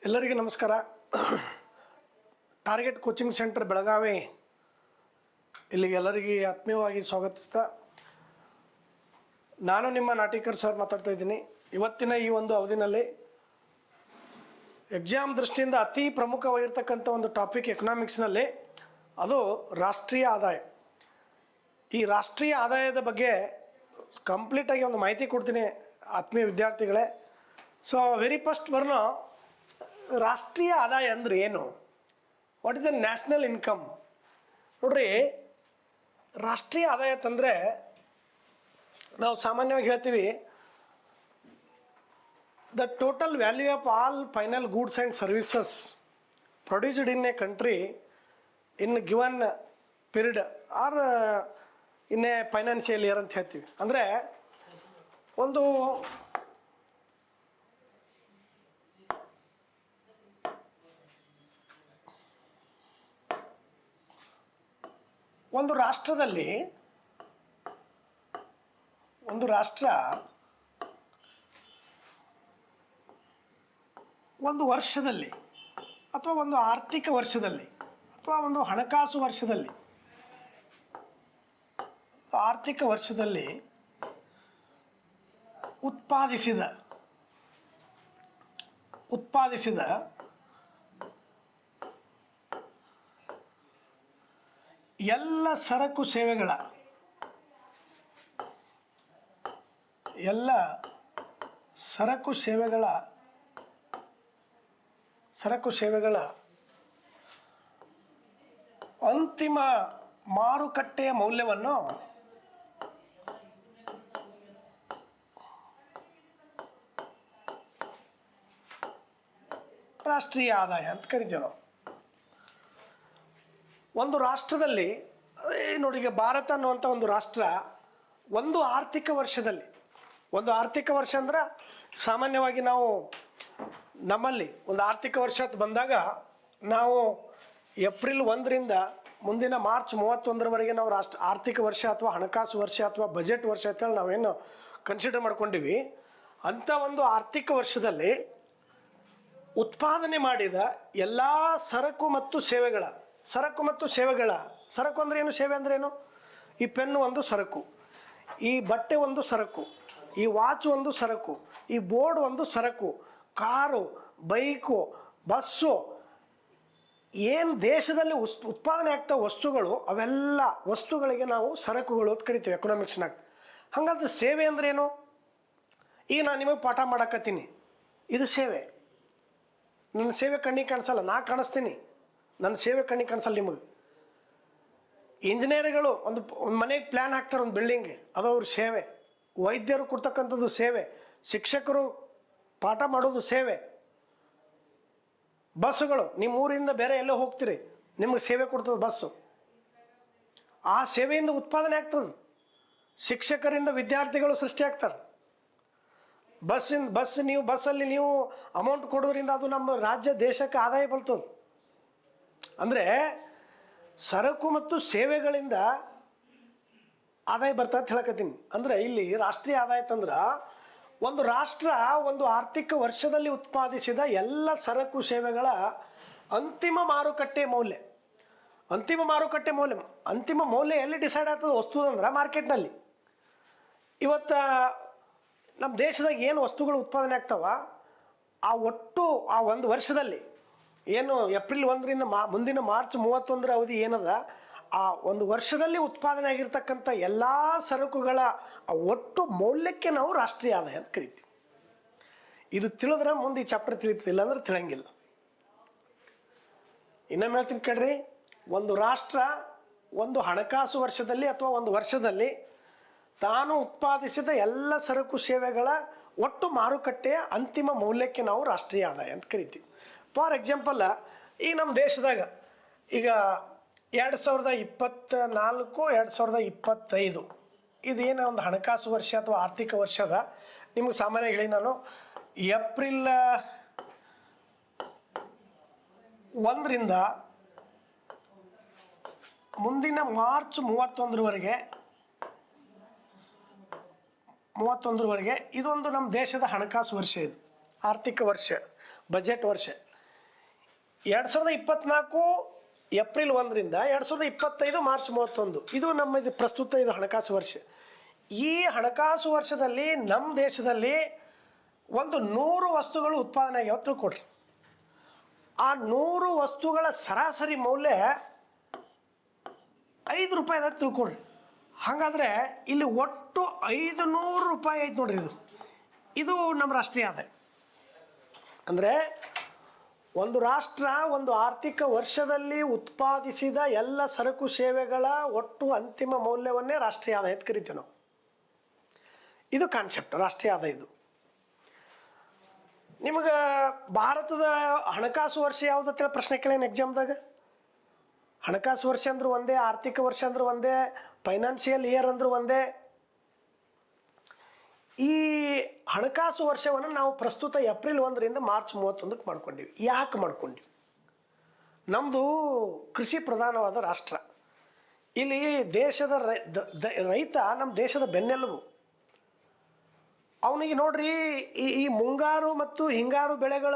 ಎಲ್ಲರಿಗೂ ನಮಸ್ಕಾರ. Target coaching centre Belagavi ಇಲ್ಲಿಗೆ ಎಲ್ಲರಿಗೂ ಆತ್ಮೀಯವಾಗಿ ಸ್ವಾಗತಿಸ್ತಾ ನಾನು ನಿಮ್ಮ ನಾಟಿಕರ್ ಸರ್ ಮಾತಾಡ್ತಾ ಇದ್ದೀನಿ. ಇವತ್ತಿನ ಈ ಒಂದು ಅವಧಿನಲ್ಲಿ ಎಕ್ಸಾಮ್ ದೃಷ್ಟಿಯಿಂದ ಅತಿ ಪ್ರಮುಖವಾಗಿರ್ತಕ್ಕಂಥ ಒಂದು ಟಾಪಿಕ್ ಎಕನಾಮಿಕ್ಸ್ನಲ್ಲಿ ಅದು ರಾಷ್ಟ್ರೀಯ ಆದಾಯ. ಈ ರಾಷ್ಟ್ರೀಯ ಆದಾಯದ ಬಗ್ಗೆ ಕಂಪ್ಲೀಟಾಗಿ ಒಂದು ಮಾಹಿತಿ ಕೊಡ್ತೀನಿ ಆತ್ಮೀಯ ವಿದ್ಯಾರ್ಥಿಗಳೇ. ಸೊ ವೆರಿ ಫಸ್ಟ್ ಬರ್ನೋ ರಾಷ್ಟ್ರೀಯ ಆದಾಯ ಅಂದರೆ ಏನು? What is the national income? ನೋಡ್ರಿ, ರಾಷ್ಟ್ರೀಯ ಆದಾಯ ಅಂತಂದರೆ ನಾವು ಸಾಮಾನ್ಯವಾಗಿ ಹೇಳ್ತೀವಿ the total value of all final goods and services produced in a country in given period or in a financial year ಅಂತ ಹೇಳ್ತೀವಿ. ಅಂದರೆ ಒಂದು ರಾಷ್ಟ್ರದಲ್ಲಿ ಒಂದು ರಾಷ್ಟ್ರ ಒಂದು ವರ್ಷದಲ್ಲಿ ಅಥವಾ ಒಂದು ಆರ್ಥಿಕ ವರ್ಷದಲ್ಲಿ ಅಥವಾ ಒಂದು ಹಣಕಾಸು ವರ್ಷದಲ್ಲಿ ಆರ್ಥಿಕ ವರ್ಷದಲ್ಲಿ ಉತ್ಪಾದಿಸಿದ ಎಲ್ಲ ಸರಕು ಸೇವೆಗಳ ಅಂತಿಮ ಮಾರುಕಟ್ಟೆಯ ಮೌಲ್ಯವನ್ನು ರಾಷ್ಟ್ರೀಯ ಆದಾಯ ಅಂತ ಕರಿತೀವಿ ನಾವು. ಒಂದು ರಾಷ್ಟ್ರದಲ್ಲಿ ನೋಡಿ, ಈಗ ಭಾರತ ಅನ್ನುವಂಥ ಒಂದು ರಾಷ್ಟ್ರ ಒಂದು ಆರ್ಥಿಕ ವರ್ಷ ಅಂದ್ರೆ ಸಾಮಾನ್ಯವಾಗಿ ನಾವು ನಮ್ಮಲ್ಲಿ ಒಂದು ಆರ್ಥಿಕ ವರ್ಷ ಬಂದಾಗ ನಾವು ಏಪ್ರಿಲ್ 1ರಿಂದ ಮುಂದಿನ ಮಾರ್ಚ್ 31ರವರೆಗೆ ನಾವು ಆರ್ಥಿಕ ವರ್ಷ ಅಥವಾ ಹಣಕಾಸು ವರ್ಷ ಅಥವಾ ಬಜೆಟ್ ವರ್ಷ ಅಂತೇಳಿ ನಾವೇನು ಕನ್ಸಿಡರ್ ಮಾಡ್ಕೊಂಡಿವಿ. ಅಂಥ ಒಂದು ಆರ್ಥಿಕ ವರ್ಷದಲ್ಲಿ ಉತ್ಪಾದನೆ ಮಾಡಿದ ಎಲ್ಲ ಸರಕು ಮತ್ತು ಸೇವೆಗಳ ಸರಕು ಅಂದ್ರೆ ಏನು, ಸೇವೆ ಅಂದ್ರೆ ಏನು? ಈ ಪೆನ್ನು ಒಂದು ಸರಕು, ಈ ಬಟ್ಟೆ ಒಂದು ಸರಕು, ಈ ವಾಚ್ ಒಂದು ಸರಕು, ಈ ಬೋರ್ಡ್ ಒಂದು ಸರಕು, ಕಾರು, ಬೈಕು, ಬಸ್ಸು, ಏನು ದೇಶದಲ್ಲಿ ಉತ್ಪಾದನೆ ಆಗ್ತಾ ವಸ್ತುಗಳು, ಅವೆಲ್ಲ ವಸ್ತುಗಳಿಗೆ ನಾವು ಸರಕುಗಳು ಅಂತ ಕರಿತೀವಿ ಎಕನಾಮಿಕ್ಸ್ನಾಗ. ಹಾಗಾದ್ರೆ ಸೇವೆ ಅಂದ್ರೆ ಏನು? ಈಗ ನಾನು ನಿಮಗೆ ಪಾಠ ಮಾಡಕತ್ತೀನಿ, ಇದು ಸೇವೆ. ನನ್ನ ಸೇವೆ ಕಣ್ಣಿಗೆ ಕಾಣಿಸಲ್ಲ, ನಾ ಕಾಣಿಸ್ತೀನಿ, ನನ್ನ ಸೇವೆ ಕಣ್ಣಿಗೆ ಕಾಣಿಸಲ್ಲ ನಿಮಗೆ. ಇಂಜಿನಿಯರ್ಗಳು ಒಂದು ಮನೆಗೆ ಪ್ಲ್ಯಾನ್ ಹಾಕ್ತಾರೆ, ಒಂದು ಬಿಲ್ಡಿಂಗ್ಗೆ, ಅದು ಅವ್ರ ಸೇವೆ. ವೈದ್ಯರು ಕೊಡ್ತಕ್ಕಂಥದ್ದು ಸೇವೆ. ಶಿಕ್ಷಕರು ಪಾಠ ಮಾಡೋದು ಸೇವೆ. ಬಸ್ಸುಗಳು, ನಿಮ್ಮ ಊರಿಂದ ಬೇರೆ ಎಲ್ಲೋ ಹೋಗ್ತೀರಿ, ನಿಮಗೆ ಸೇವೆ ಕೊಡ್ತದೆ ಬಸ್ಸು. ಆ ಸೇವೆಯಿಂದ ಉತ್ಪಾದನೆ ಆಗ್ತದೆ. ಶಿಕ್ಷಕರಿಂದ ವಿದ್ಯಾರ್ಥಿಗಳು ಸೃಷ್ಟಿ ಆಗ್ತಾರೆ. ಬಸ್ಸಲ್ಲಿ ನೀವು ಅಮೌಂಟ್ ಕೊಡೋದ್ರಿಂದ ಅದು ನಮ್ಮ ರಾಜ್ಯ ದೇಶಕ್ಕೆ ಆದಾಯ ಬರ್ತದೆ. ಅಂದರೆ ಸರಕು ಮತ್ತು ಸೇವೆಗಳಿಂದ ಆದಾಯ ಬರ್ತದೆ ಅಂತ ಹೇಳಕತ್ತೀನಿ. ಅಂದರೆ ಇಲ್ಲಿ ರಾಷ್ಟ್ರೀಯ ಆದಾಯ ಅಂತಂದ್ರೆ ಒಂದು ರಾಷ್ಟ್ರ ಒಂದು ಆರ್ಥಿಕ ವರ್ಷದಲ್ಲಿ ಉತ್ಪಾದಿಸಿದ ಎಲ್ಲ ಸರಕು ಸೇವೆಗಳ ಅಂತಿಮ ಮಾರುಕಟ್ಟೆ ಮೌಲ್ಯ. ಅಂತಿಮ ಮೌಲ್ಯ ಎಲ್ಲಿ ಡಿಸೈಡ್ ಆಗ್ತದೆ ವಸ್ತು ಅಂದ್ರೆ ಮಾರ್ಕೆಟ್ನಲ್ಲಿ. ಇವತ್ತು ನಮ್ಮ ದೇಶದಾಗ ಏನು ವಸ್ತುಗಳು ಉತ್ಪಾದನೆ ಆಗ್ತಾವ, ಆ ಒಟ್ಟು ಆ ಒಂದು ವರ್ಷದಲ್ಲಿ ಏನು ಏಪ್ರಿಲ್ 1ರಿಂದ ಮುಂದಿನ ಮಾರ್ಚ್ 31ರ ಅವಧಿ ಏನದ, ಆ ಒಂದು ವರ್ಷದಲ್ಲಿ ಉತ್ಪಾದನೆ ಆಗಿರ್ತಕ್ಕಂಥ ಎಲ್ಲ ಸರಕುಗಳ ಒಟ್ಟು ಮೌಲ್ಯಕ್ಕೆ ನಾವು ರಾಷ್ಟ್ರೀಯ ಆದಾಯ ಅಂತ ಕರಿತೀವಿ. ಇದು ತಿಳಿದ್ರೆ ಮುಂದೆ ಈ ಚಾಪ್ಟರ್ ತಿಳಿತಿಲ್ಲ ಅಂದ್ರೆ ತಿಳಿಯಂಗಿಲ್ಲ. ಇನ್ನೊಮ್ಮೆ ಹೇಳ್ತೀನಿ ಕೇಳ್ರಿ, ಒಂದು ರಾಷ್ಟ್ರ ಒಂದು ಹಣಕಾಸು ವರ್ಷದಲ್ಲಿ ಅಥವಾ ಒಂದು ವರ್ಷದಲ್ಲಿ ತಾನು ಉತ್ಪಾದಿಸಿದ ಎಲ್ಲ ಸರಕು ಸೇವೆಗಳ ಒಟ್ಟು ಮಾರುಕಟ್ಟೆಯ ಅಂತಿಮ ಮೌಲ್ಯಕ್ಕೆ ನಾವು ರಾಷ್ಟ್ರೀಯ ಆದಾಯ ಅಂತ ಕರಿತೀವಿ. ಫಾರ್ ಎಕ್ಸಾಂಪಲ್, ಈಗ ನಮ್ಮ ದೇಶದಾಗ ಈಗ 2024-2025 ಇದೇನು ಒಂದು ಹಣಕಾಸು ವರ್ಷ ಅಥವಾ ಆರ್ಥಿಕ ವರ್ಷದ, ನಿಮಗೆ ಸಾಮಾನ್ಯ ಹೇಳಿ ನಾನು ಏಪ್ರಿಲ್ 1ರಿಂದ ಮುಂದಿನ ಮಾರ್ಚ್ 31ರವರೆಗೆ ಇದೊಂದು ನಮ್ಮ ದೇಶದ ಹಣಕಾಸು ವರ್ಷ, ಇದು ಆರ್ಥಿಕ ವರ್ಷ, ಬಜೆಟ್ ವರ್ಷ. 2024 ಏಪ್ರಿಲ್ 1ರಿಂದ 2025 ಮಾರ್ಚ್ 31 ಇದು ಇದು ಪ್ರಸ್ತುತ ಇದು ಹಣಕಾಸು ವರ್ಷ. ಈ ಹಣಕಾಸು ವರ್ಷದಲ್ಲಿ ನಮ್ಮ ದೇಶದಲ್ಲಿ ಒಂದು 100 ವಸ್ತುಗಳು ಉತ್ಪಾದನೆ ಆಗ್ಯಾವ ತಿಳ್ಕೊಡ್ರಿ. ಆ 100 ವಸ್ತುಗಳ ಸರಾಸರಿ ಮೌಲ್ಯ 5 ರೂಪಾಯಿ ಅದ ತಿಳ್ಕೊಡ್ರಿ. ಹಾಗಾದರೆ ಇಲ್ಲಿ ಒಟ್ಟು 500 ರೂಪಾಯಿ ಐತೆ ನೋಡ್ರಿ. ಇದು ನಮ್ಮ ರಾಷ್ಟ್ರೀಯ ಆದಾಯ. ಅಂದರೆ ಒಂದು ರಾಷ್ಟ್ರ ಒಂದು ಆರ್ಥಿಕ ವರ್ಷದಲ್ಲಿ ಉತ್ಪಾದಿಸಿದ ಎಲ್ಲ ಸರಕು ಸೇವೆಗಳ ಒಟ್ಟು ಅಂತಿಮ ಮೌಲ್ಯವನ್ನೇ ರಾಷ್ಟ್ರೀಯ ಆದಾಯ ಅಂತ ಕರಿತೀವಿ ನಾವು. ಇದು ಕಾನ್ಸೆಪ್ಟ್ ರಾಷ್ಟ್ರೀಯ ಆದಾಯ. ಇದು ನಿಮಗೆ ಭಾರತದ ಹಣಕಾಸು ವರ್ಷ ಯಾವುದಂತ ಪ್ರಶ್ನೆ ಕೇಳೇನು ಎಕ್ಸಾಮ್ದಾಗ? ಹಣಕಾಸು ವರ್ಷ ಅಂದ್ರೂ ಒಂದೇ, ಆರ್ಥಿಕ ವರ್ಷ ಅಂದ್ರೂ ಒಂದೇ, ಫೈನಾನ್ಷಿಯಲ್ ಇಯರ್ ಅಂದ್ರೂ ಒಂದೇ. ಈ ಹಣಕಾಸು ವರ್ಷವನ್ನು ನಾವು ಪ್ರಸ್ತುತ ಏಪ್ರಿಲ್ 1ರಿಂದ ಮಾರ್ಚ್ 31ಕ್ಕೆ ಮಾಡ್ಕೊಂಡಿವಿ. ಯಾಕೆ ಮಾಡ್ಕೊಂಡಿವಿ? ನಮ್ಮದು ಕೃಷಿ ಪ್ರಧಾನವಾದ ರಾಷ್ಟ್ರ. ಇಲ್ಲಿ ದೇಶದ ರೈತ ನಮ್ಮ ದೇಶದ ಬೆನ್ನೆಲುಬು. ಅವನಿಗೆ ನೋಡ್ರಿ ಈ ಮುಂಗಾರು ಮತ್ತು ಹಿಂಗಾರು ಬೆಳೆಗಳ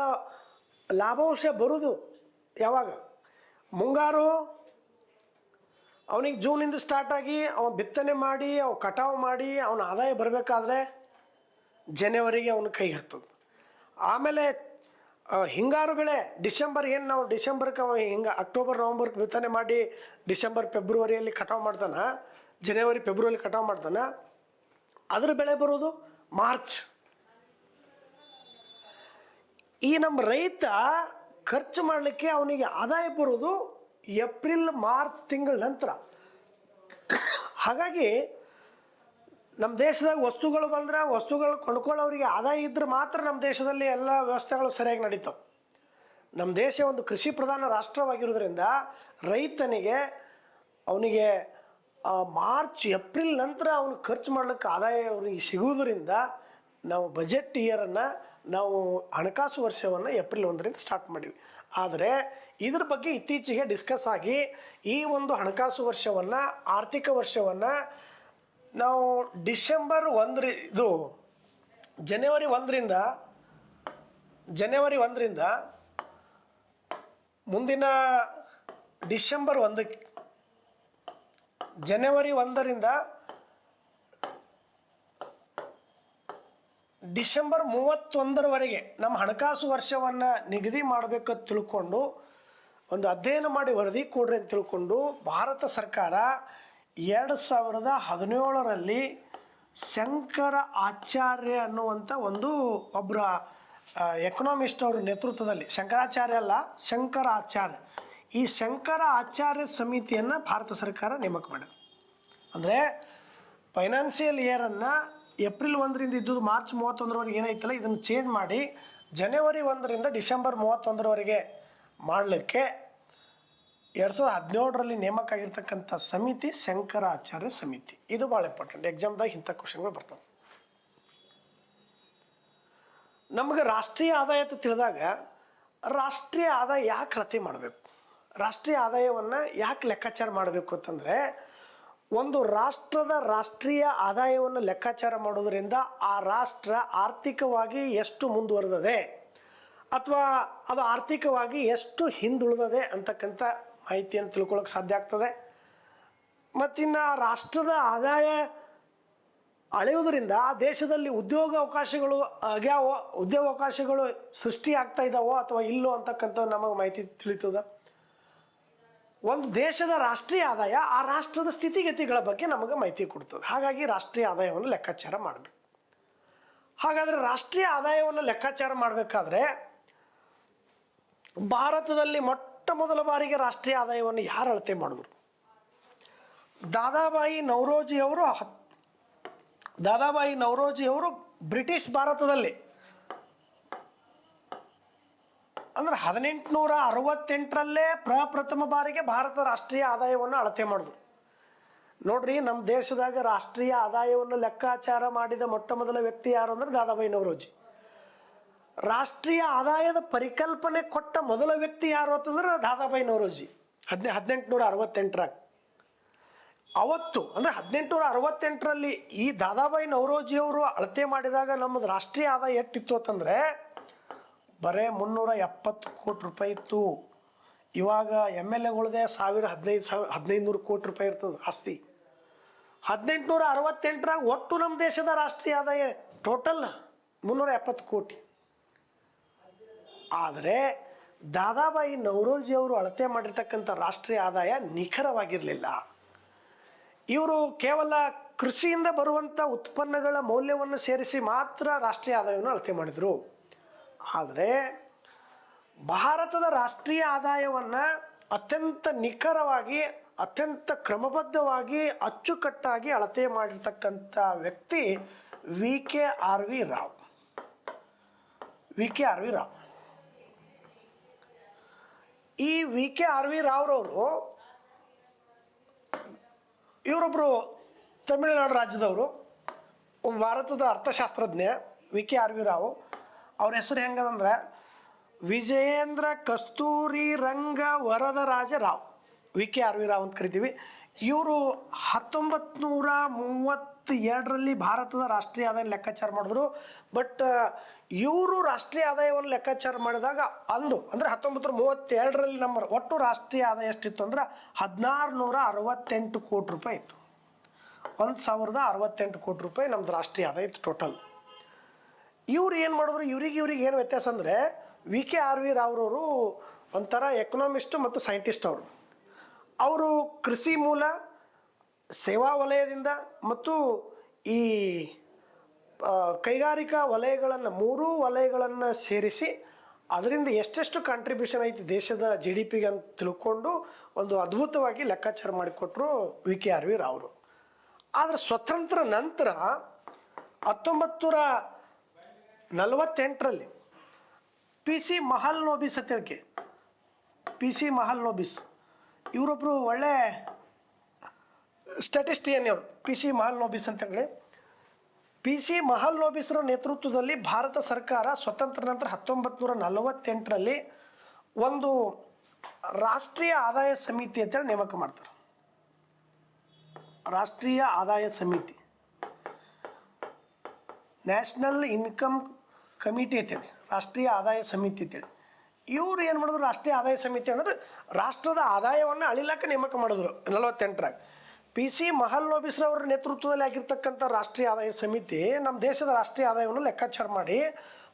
ಲಾಭಾಂಶ ಬರುವುದು ಯಾವಾಗ? ಮುಂಗಾರು ಅವನಿಗೆ ಜೂನಿಂದ ಸ್ಟಾರ್ಟ್ ಆಗಿ ಬಿತ್ತನೆ ಮಾಡಿ ಕಟಾವು ಮಾಡಿ ಅವನ ಆದಾಯ ಬರಬೇಕಾದ್ರೆ ಜನವರಿಗೆ ಅವನ ಕೈಗೆ ಹತ್ತದು. ಆಮೇಲೆ ಹಿಂಗಾರು ಬೆಳೆ ಡಿಸೆಂಬರ್, ಏನು ನಾವು ಡಿಸೆಂಬರ್ಗೆ ಅಕ್ಟೋಬರ್ ನವಂಬರ್ಗೆ ಬಿತ್ತನೆ ಮಾಡಿ ಡಿಸೆಂಬರ್ ಫೆಬ್ರವರಿಯಲ್ಲಿ ಕಟಾವು ಮಾಡ್ತಾನೆ, ಜನವರಿ ಫೆಬ್ರವರಿ ಕಟಾವು ಮಾಡ್ತಾನೆ. ಅದ್ರ ಬೆಳೆ ಬರೋದು ಮಾರ್ಚ್. ಈ ನಮ್ಮ ರೈತ ಖರ್ಚು ಮಾಡಲಿಕ್ಕೆ ಅವನಿಗೆ ಆದಾಯ ಬರೋದು ಏಪ್ರಿಲ್ ಮಾರ್ಚ್ ತಿಂಗಳ ನಂತರ. ಹಾಗಾಗಿ ನಮ್ಮ ದೇಶದಾಗ ವಸ್ತುಗಳು ಬಂದರೆ ವಸ್ತುಗಳು ಕೊಂಡ್ಕೊಳ್ಳೋರಿಗೆ ಆದಾಯ ಇದ್ರೆ ಮಾತ್ರ ನಮ್ಮ ದೇಶದಲ್ಲಿ ಎಲ್ಲ ವ್ಯವಸ್ಥೆಗಳು ಸರಿಯಾಗಿ ನಡೀತಾವೆ. ನಮ್ಮ ದೇಶ ಒಂದು ಕೃಷಿ ಪ್ರಧಾನ ರಾಷ್ಟ್ರವಾಗಿರೋದ್ರಿಂದ ರೈತನಿಗೆ ಅವನಿಗೆ ಮಾರ್ಚ್ ಏಪ್ರಿಲ್ ನಂತರ ಅವನು ಖರ್ಚು ಮಾಡ್ಲಿಕ್ಕೆ ಆದಾಯ ಅವನಿಗೆ ಸಿಗುವುದರಿಂದ ನಾವು ಬಜೆಟ್ ಇಯರನ್ನು ನಾವು ಹಣಕಾಸು ವರ್ಷವನ್ನು ಏಪ್ರಿಲ್ 1ರಿಂದ ಸ್ಟಾರ್ಟ್ ಮಾಡಿವಿ. ಆದರೆ ಇದ್ರ ಬಗ್ಗೆ ಇತ್ತೀಚೆಗೆ ಡಿಸ್ಕಸ್ ಆಗಿ ಈ ಒಂದು ಹಣಕಾಸು ವರ್ಷವನ್ನು ಆರ್ಥಿಕ ವರ್ಷವನ್ನು ನಾವು ಡಿಸೆಂಬರ್ 1 ಇದು ಜನವರಿ 1ರಿಂದ ಮುಂದಿನ ಡಿಸೆಂಬರ್ 1ಕ್ಕೆ ಜನವರಿ 1ರಿಂದ ಡಿಸೆಂಬರ್ 31ರವರೆಗೆ ನಮ್ಮ ಹಣಕಾಸು ವರ್ಷವನ್ನು ನಿಗದಿ ಮಾಡಬೇಕಂತ ತಿಳ್ಕೊಂಡು ಒಂದು ಅಧ್ಯಯನ ಮಾಡಿ ವರದಿ ಕೊಡ್ರಿ ಅಂತ ತಿಳ್ಕೊಂಡು ಭಾರತ ಸರ್ಕಾರ 2017ರಲ್ಲಿ ಶಂಕರ ಆಚಾರ್ಯ ಅನ್ನುವಂಥ ಒಬ್ಬರ ಎಕನಾಮಿಸ್ಟ್ ಅವ್ರ ನೇತೃತ್ವದಲ್ಲಿ, ಶಂಕರಾಚಾರ್ಯ ಅಲ್ಲ ಶಂಕರ ಆಚಾರ್ಯ, ಈ ಶಂಕರ ಆಚಾರ್ಯ ಸಮಿತಿಯನ್ನು ಭಾರತ ಸರ್ಕಾರ ನೇಮಕ ಮಾಡಿದೆ. ಅಂದರೆ ಫೈನಾನ್ಷಿಯಲ್ ಇಯರನ್ನು ಏಪ್ರಿಲ್ 1ರಿಂದ ಇದ್ದುದು ಮಾರ್ಚ್ 31ರವರೆಗೆ ಏನೈತಲ್ಲ ಇದನ್ನು ಚೇಂಜ್ ಮಾಡಿ ಜನವರಿ 1ರಿಂದ ಡಿಸೆಂಬರ್ 31ರವರೆಗೆ ಮಾಡಲಿಕ್ಕೆ 2017ರಲ್ಲಿ ನೇಮಕ ಆಗಿರ್ತಕ್ಕಂಥ ಸಮಿತಿ ಶಂಕರಾಚಾರ್ಯ ಸಮಿತಿ. ಇದು ಭಾಳ ಇಂಪಾರ್ಟೆಂಟ್. ಎಕ್ಸಾಮ್ದಾಗ ಇಂಥ ಕ್ವಶನ್ಗಳು ಬರ್ತವೆ. ನಮಗೆ ರಾಷ್ಟ್ರೀಯ ಆದಾಯ ಅಂತ ತಿಳಿದಾಗ ರಾಷ್ಟ್ರೀಯ ಆದಾಯ ಯಾಕೆ ಅಳತೆ ಮಾಡಬೇಕು, ರಾಷ್ಟ್ರೀಯ ಆದಾಯವನ್ನು ಯಾಕೆ ಲೆಕ್ಕಾಚಾರ ಮಾಡಬೇಕು ಅಂತಂದರೆ, ಒಂದು ರಾಷ್ಟ್ರದ ರಾಷ್ಟ್ರೀಯ ಆದಾಯವನ್ನು ಲೆಕ್ಕಾಚಾರ ಮಾಡೋದರಿಂದ ಆ ರಾಷ್ಟ್ರ ಆರ್ಥಿಕವಾಗಿ ಎಷ್ಟು ಮುಂದುವರೆದಿದೆ ಅಥವಾ ಅದು ಆರ್ಥಿಕವಾಗಿ ಎಷ್ಟು ಹಿಂದುಳಿದಿದೆ ಅಂತಕ್ಕಂಥ ಮಾಹಿತಿಯನ್ನು ತಿಳ್ಕೊಳ್ಳೋಕೆ ಸಾಧ್ಯ ಆಗ್ತದೆ. ಮತ್ತಿನ್ನು ರಾಷ್ಟ್ರದ ಆದಾಯ ಅಳೆಯುವುದರಿಂದ ಆ ದೇಶದಲ್ಲಿ ಉದ್ಯೋಗ ಅವಕಾಶಗಳು ಸೃಷ್ಟಿ ಆಗ್ತಾ ಇದ್ದಾವೋ ಅಥವಾ ಇಲ್ಲೋ ಅಂತಕ್ಕಂಥ ನಮಗೆ ಮಾಹಿತಿ ತಿಳಿತದೆ. ಒಂದು ದೇಶದ ರಾಷ್ಟ್ರೀಯ ಆದಾಯ ಆ ರಾಷ್ಟ್ರದ ಸ್ಥಿತಿಗತಿಗಳ ಬಗ್ಗೆ ನಮಗೆ ಮಾಹಿತಿ ಕೊಡ್ತದೆ. ಹಾಗಾಗಿ ರಾಷ್ಟ್ರೀಯ ಆದಾಯವನ್ನು ಲೆಕ್ಕಾಚಾರ ಮಾಡಬೇಕು. ಹಾಗಾದರೆ ರಾಷ್ಟ್ರೀಯ ಆದಾಯವನ್ನು ಲೆಕ್ಕಾಚಾರ ಮಾಡಬೇಕಾದ್ರೆ ಭಾರತದಲ್ಲಿ ಮೊಟ್ಟ ಮೊದಲ ಬಾರಿಗೆ ರಾಷ್ಟ್ರೀಯ ಆದಾಯವನ್ನು ಯಾರು ಅಳತೆ ಮಾಡಿದ್ರು? ದಾದಾಬಾಯಿ ನವರೋಜಿಯವರು ಬ್ರಿಟಿಷ್ ಭಾರತದಲ್ಲಿ ಅಂದ್ರೆ 1868ರಲ್ಲೇ ಪ್ರಪ್ರಥಮ ಬಾರಿಗೆ ಭಾರತ ರಾಷ್ಟ್ರೀಯ ಆದಾಯವನ್ನು ಅಳತೆ ಮಾಡಿದ್ರು. ನೋಡ್ರಿ, ನಮ್ಮ ದೇಶದಾಗ ರಾಷ್ಟ್ರೀಯ ಆದಾಯವನ್ನು ಲೆಕ್ಕಾಚಾರ ಮಾಡಿದ ಮೊಟ್ಟ ಮೊದಲ ವ್ಯಕ್ತಿ ಯಾರು ಅಂದ್ರೆ ದಾದಾಬಾಯಿ ನವರೋಜಿ. ರಾಷ್ಟ್ರೀಯ ಆದಾಯದ ಪರಿಕಲ್ಪನೆ ಕೊಟ್ಟ ಮೊದಲ ವ್ಯಕ್ತಿ ಯಾರು ಅಂತಂದ್ರೆ ದಾದಾಬಾಯಿ ನವರೋಜಿ 1868ರಾಗ. ಅವತ್ತು ಅಂದರೆ 1868ರಲ್ಲಿ ಈ ದಾದಾಬಾಯಿ ನವರೋಜಿಯವರು ಅಳತೆ ಮಾಡಿದಾಗ ನಮ್ಮದು ರಾಷ್ಟ್ರೀಯ ಆದಾಯ ಎಷ್ಟಿತ್ತು ಅಂತಂದರೆ ಬರೇ 370 ಕೋಟಿ ರೂಪಾಯಿ ಇತ್ತು. ಇವಾಗ ಎಮ್ ಎಲ್ ಎಗಳದೇ 1500 ಕೋಟಿ ರೂಪಾಯಿ ಇರ್ತದೆ ಆಸ್ತಿ. 1868ರಾಗ ಒಟ್ಟು ನಮ್ಮ ದೇಶದ ರಾಷ್ಟ್ರೀಯ ಆದಾಯ ಟೋಟಲ್ 370 ಕೋಟಿ. ಆದರೆ ದಾದಾಬಾಯಿ ನವರೋಜಿ ಅವರು ಅಳತೆ ಮಾಡಿರ್ತಕ್ಕಂಥ ರಾಷ್ಟ್ರೀಯ ಆದಾಯ ನಿಖರವಾಗಿರಲಿಲ್ಲ. ಇವರು ಕೇವಲ ಕೃಷಿಯಿಂದ ಬರುವಂಥ ಉತ್ಪನ್ನಗಳ ಮೌಲ್ಯವನ್ನು ಸೇರಿಸಿ ಮಾತ್ರ ರಾಷ್ಟ್ರೀಯ ಆದಾಯವನ್ನು ಅಳತೆ ಮಾಡಿದರು. ಆದರೆ ಭಾರತದ ರಾಷ್ಟ್ರೀಯ ಆದಾಯವನ್ನು ಅತ್ಯಂತ ನಿಖರವಾಗಿ, ಅತ್ಯಂತ ಕ್ರಮಬದ್ಧವಾಗಿ, ಅಚ್ಚುಕಟ್ಟಾಗಿ ಅಳತೆ ಮಾಡಿರ್ತಕ್ಕಂಥ ವ್ಯಕ್ತಿ V K R V Rao. ಈ ವಿ ಕೆ ಆರ್ ವಿ ರಾವ್ರವರು ಇವರೊಬ್ಬರು ತಮಿಳುನಾಡು ರಾಜ್ಯದವರು, ಭಾರತದ ಅರ್ಥಶಾಸ್ತ್ರಜ್ಞ V K R V Rao. ಅವ್ರ ಹೆಸರು ಹೆಂಗದಂದ್ರೆ Vijayendra Kasturi Ranga Varadaraja Rao, V K R V Rao ಅಂತ ಕರಿತೀವಿ. ಇವರು 1932ರಲ್ಲಿ ಭಾರತದ ರಾಷ್ಟ್ರೀಯ ಆದಾಯ ಲೆಕ್ಕಾಚಾರ ಮಾಡಿದ್ರು. ಬಟ್ ಇವರು ರಾಷ್ಟ್ರೀಯ ಆದಾಯವನ್ನು ಲೆಕ್ಕಾಚಾರ ಮಾಡಿದಾಗ ಅಂದರೆ 1932ರಲ್ಲಿ ನಮ್ಮ ಒಟ್ಟು ರಾಷ್ಟ್ರೀಯ ಆದಾಯ ಎಷ್ಟಿತ್ತು ಅಂದ್ರೆ 1668 ಕೋಟಿ ರೂಪಾಯಿ ಇತ್ತು. 1068 ಕೋಟಿ ರೂಪಾಯಿ ನಮ್ದು ರಾಷ್ಟ್ರೀಯ ಆದಾಯ ಇತ್ತು ಟೋಟಲ್. ಇವ್ರು ಏನು ಮಾಡಿದ್ರು, ಇವ್ರಿಗೆ ಏನು ವ್ಯತ್ಯಾಸ ಅಂದರೆ ವಿ ಕೆ ಆರ್ ವಿ ರಾವ್ರವರು ಒಂಥರ ಎಕನಾಮಿಸ್ಟ್ ಮತ್ತು ಸೈಂಟಿಸ್ಟ್. ಅವರು ಕೃಷಿ ಮೂಲ, ಸೇವಾ ವಲಯದಿಂದ ಮತ್ತು ಈ ಕೈಗಾರಿಕಾ ವಲಯಗಳನ್ನು, ಮೂರೂ ವಲಯಗಳನ್ನು ಸೇರಿಸಿ ಅದರಿಂದ ಎಷ್ಟೆಷ್ಟು ಕಾಂಟ್ರಿಬ್ಯೂಷನ್ ಐತಿ ದೇಶದ GDP ಅಂತ ತಿಳ್ಕೊಂಡು ಒಂದು ಅದ್ಭುತವಾಗಿ ಲೆಕ್ಕಾಚಾರ ಮಾಡಿಕೊಟ್ರು ವಿ ಕೆ ಆರ್ ವಿ ರಾವ್ರು. ಆದರೆ ಸ್ವತಂತ್ರ ನಂತರ 1948ರಲ್ಲಿ ಪಿ ಸಿ ಮಹಲ್ನೋಬಿಸ್ ಅಂತೇಳಿ, ಇವರೊಬ್ಬರು ಒಳ್ಳೆ ಸ್ಟ್ಯಾಟಿಸ್ಟಿಯನ್. ಇವರು ಪಿ ಸಿ ಮಹಲ್ನೋಬಿಸ್ರ ನೇತೃತ್ವದಲ್ಲಿ ಭಾರತ ಸರ್ಕಾರ ಸ್ವತಂತ್ರ ನಂತರ 1948ರಲ್ಲಿ ಒಂದು ರಾಷ್ಟ್ರೀಯ ಆದಾಯ ಸಮಿತಿ ಅಂತೇಳಿ ನೇಮಕ ಮಾಡ್ತಾರೆ. ರಾಷ್ಟ್ರೀಯ ಆದಾಯ ಸಮಿತಿ, ನ್ಯಾಷನಲ್ ಇನ್ಕಮ್ ಕಮಿಟಿ ಅಂತೇಳಿ, ರಾಷ್ಟ್ರೀಯ ಆದಾಯ ಸಮಿತಿ ಅಂತೇಳಿ. ಇವ್ರು ಏನು ಮಾಡಿದ್ರು, ರಾಷ್ಟ್ರೀಯ ಆದಾಯ ಸಮಿತಿ ಅಂದ್ರೆ ರಾಷ್ಟ್ರದ ಆದಾಯವನ್ನು ಅಳಿಲಕ್ಕೆ ನೇಮಕ ಮಾಡಿದ್ರು 48ರಾಗ. ಪಿ ಸಿ ಮಹಲ್ನೋಬಿಸ್ರವರ ನೇತೃತ್ವದಲ್ಲಿ ಆಗಿರ್ತಕ್ಕಂಥ ರಾಷ್ಟ್ರೀಯ ಆದಾಯ ಸಮಿತಿ ನಮ್ಮ ದೇಶದ ರಾಷ್ಟ್ರೀಯ ಆದಾಯವನ್ನು ಲೆಕ್ಕಾಚಾರ ಮಾಡಿ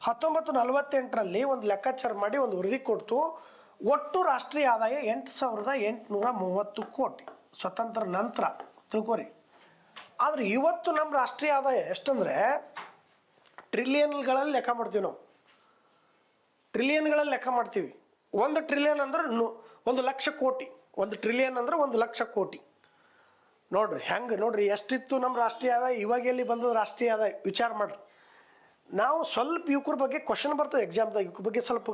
1948ರಲ್ಲಿ ಒಂದು ಲೆಕ್ಕಾಚಾರ ಮಾಡಿ ಒಂದು ವರದಿ ಕೊಡ್ತು. ಒಟ್ಟು ರಾಷ್ಟ್ರೀಯ ಆದಾಯ 8830 ಕೋಟಿ ಸ್ವತಂತ್ರ ನಂತರ, ತಿಳ್ಕೊರಿ. ಆದರೆ ಇವತ್ತು ನಮ್ಮ ರಾಷ್ಟ್ರೀಯ ಆದಾಯ ಎಷ್ಟಂದರೆ ಟ್ರಿಲಿಯನ್ಗಳಲ್ಲಿ ಲೆಕ್ಕ ಮಾಡ್ತೀವಿ ನಾವು. ಟ್ರಿಲಿಯನ್ಗಳಲ್ಲಿ ಲೆಕ್ಕ ಮಾಡ್ತೀವಿ. 1 ಟ್ರಿಲಿಯನ್ ಅಂದ್ರೆ 1 ಲಕ್ಷ ಕೋಟಿ. 1 ಟ್ರಿಲಿಯನ್ ಅಂದ್ರೆ 1 ಲಕ್ಷ ಕೋಟಿ. ನೋಡ್ರಿ ಎಷ್ಟಿತ್ತು ನಮ್ಮ ರಾಷ್ಟ್ರೀಯ ಆದಾಯ, ಇವಾಗ ಎಲ್ಲಿ ಬಂದದ ರಾಷ್ಟ್ರೀಯ ಆದಾಯ ವಿಚಾರ ಮಾಡ್ರಿ. ನಾವು ಸ್ವಲ್ಪ ಯುವಕರ ಬಗ್ಗೆ ಕ್ವಶನ್ ಬರ್ತದೆ ಎಕ್ಸಾಮ್ದಾಗ, ಯುವಕರ ಬಗ್ಗೆ ಸ್ವಲ್ಪ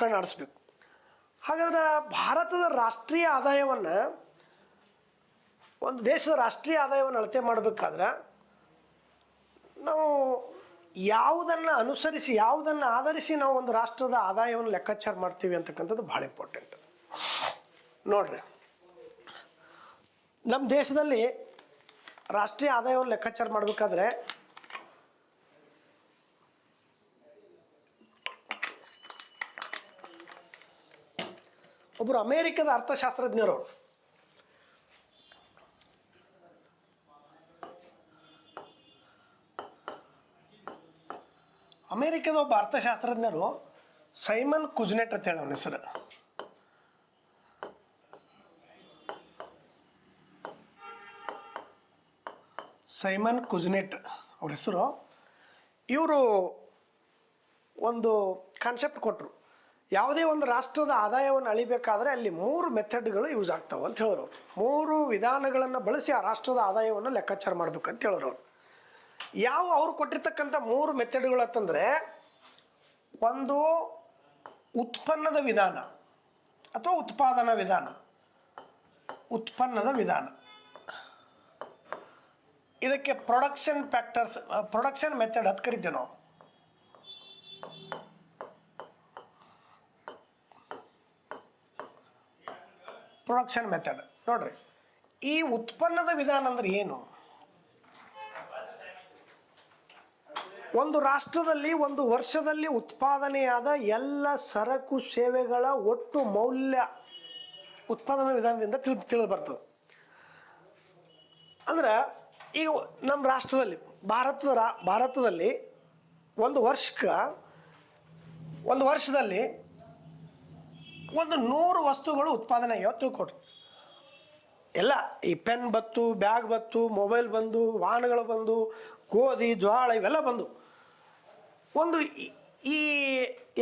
ಕಣ್ಣಾಡಿಸ್ಬೇಕು. ಹಾಗಾದ್ರೆ ಭಾರತದ ರಾಷ್ಟ್ರೀಯ ಆದಾಯವನ್ನು, ಒಂದು ದೇಶದ ರಾಷ್ಟ್ರೀಯ ಆದಾಯವನ್ನು ಅಳತೆ ಮಾಡಬೇಕಾದ್ರೆ ನಾವು ಯಾವುದನ್ನು ಅನುಸರಿಸಿ, ಯಾವುದನ್ನು ಆಧರಿಸಿ ನಾವು ಒಂದು ರಾಷ್ಟ್ರದ ಆದಾಯವನ್ನು ಲೆಕ್ಕಾಚಾರ ಮಾಡ್ತೀವಿ ಅಂತಕ್ಕಂಥದ್ದು ಭಾಳ ಇಂಪಾರ್ಟೆಂಟ್. ನೋಡ್ರಿ, ನಮ್ಮ ದೇಶದಲ್ಲಿ ರಾಷ್ಟ್ರೀಯ ಆದಾಯವನ್ನು ಲೆಕ್ಕಾಚಾರ ಮಾಡಬೇಕಾದ್ರೆ ಒಬ್ಬರು ಅಮೇರಿಕದ ಅರ್ಥಶಾಸ್ತ್ರಜ್ಞರು, ಅಮೇರಿಕದ ಒಬ್ಬ ಅರ್ಥಶಾಸ್ತ್ರಜ್ಞರು ಸೈಮನ್ ಕುಜ್ನೆಟ್ ಅಂತ ಹೇಳಿ ಅವನ ಹೆಸರು. ಸೈಮನ್ ಕುಜ್ನೆಟ್ ಅವ್ರ ಹೆಸರು. ಇವರು ಒಂದು ಕಾನ್ಸೆಪ್ಟ್ ಕೊಟ್ಟರು. ಯಾವುದೇ ಒಂದು ರಾಷ್ಟ್ರದ ಆದಾಯವನ್ನು ಅಳಿಬೇಕಾದ್ರೆ ಅಲ್ಲಿ 3 ಮೆಥಡ್ಗಳು ಯೂಸ್ ಆಗ್ತಾವೆ ಅಂತ ಹೇಳಿದ್ರು. 3 ವಿಧಾನಗಳನ್ನು ಬಳಸಿ ಆ ರಾಷ್ಟ್ರದ ಆದಾಯವನ್ನು ಲೆಕ್ಕಾಚಾರ ಮಾಡ್ಬೇಕಂತ ಹೇಳಿದ್ರು ಅವರು. ಅವ್ರು ಕೊಟ್ಟಿರ್ತಕ್ಕಂಥ 3 ಮೆಥಡ್ಗಳು ಅಂತಂದರೆ, ಒಂದು ಉತ್ಪನ್ನದ ವಿಧಾನ ಅಥವಾ ಉತ್ಪಾದನಾ ವಿಧಾನ. ಇದಕ್ಕೆ ಪ್ರೊಡಕ್ಷನ್ ಮೆಥಡ್ ಅಂತ ಕರಿತೀವಿ ನಾವು. ಪ್ರೊಡಕ್ಷನ್ ಮೆಥಡ್ ನೋಡ್ರಿ, ಈ ಉತ್ಪನ್ನದ ವಿಧಾನ ಅಂದ್ರೆ ಏನು? ಒಂದು ರಾಷ್ಟ್ರದಲ್ಲಿ ಒಂದು ವರ್ಷದಲ್ಲಿ ಉತ್ಪಾದನೆಯಾದ ಎಲ್ಲ ಸರಕು ಸೇವೆಗಳ ಒಟ್ಟು ಮೌಲ್ಯ ಉತ್ಪಾದನಾ ವಿಧಾನದಿಂದ ತಿಳಿದು ಬರ್ತದೆ. ಅಂದ್ರೆ ಈಗ ನಮ್ಮ ರಾಷ್ಟ್ರದಲ್ಲಿ ಭಾರತದಲ್ಲಿ ಒಂದು ವರ್ಷದಲ್ಲಿ 100 ವಸ್ತುಗಳು ಉತ್ಪಾದನೆ ಆಗ್ಯಾವ ತಿಳ್ಕೊಡ್ರಿ. ಎಲ್ಲ ಈ ಪೆನ್ ಬತ್ತು, ಬ್ಯಾಗ್ ಬತ್ತು, ಮೊಬೈಲ್ ಬಂದು, ವಾಹನಗಳು ಬಂದು, ಗೋಧಿ ಜೋಳ ಇವೆಲ್ಲ ಬಂದು ಈ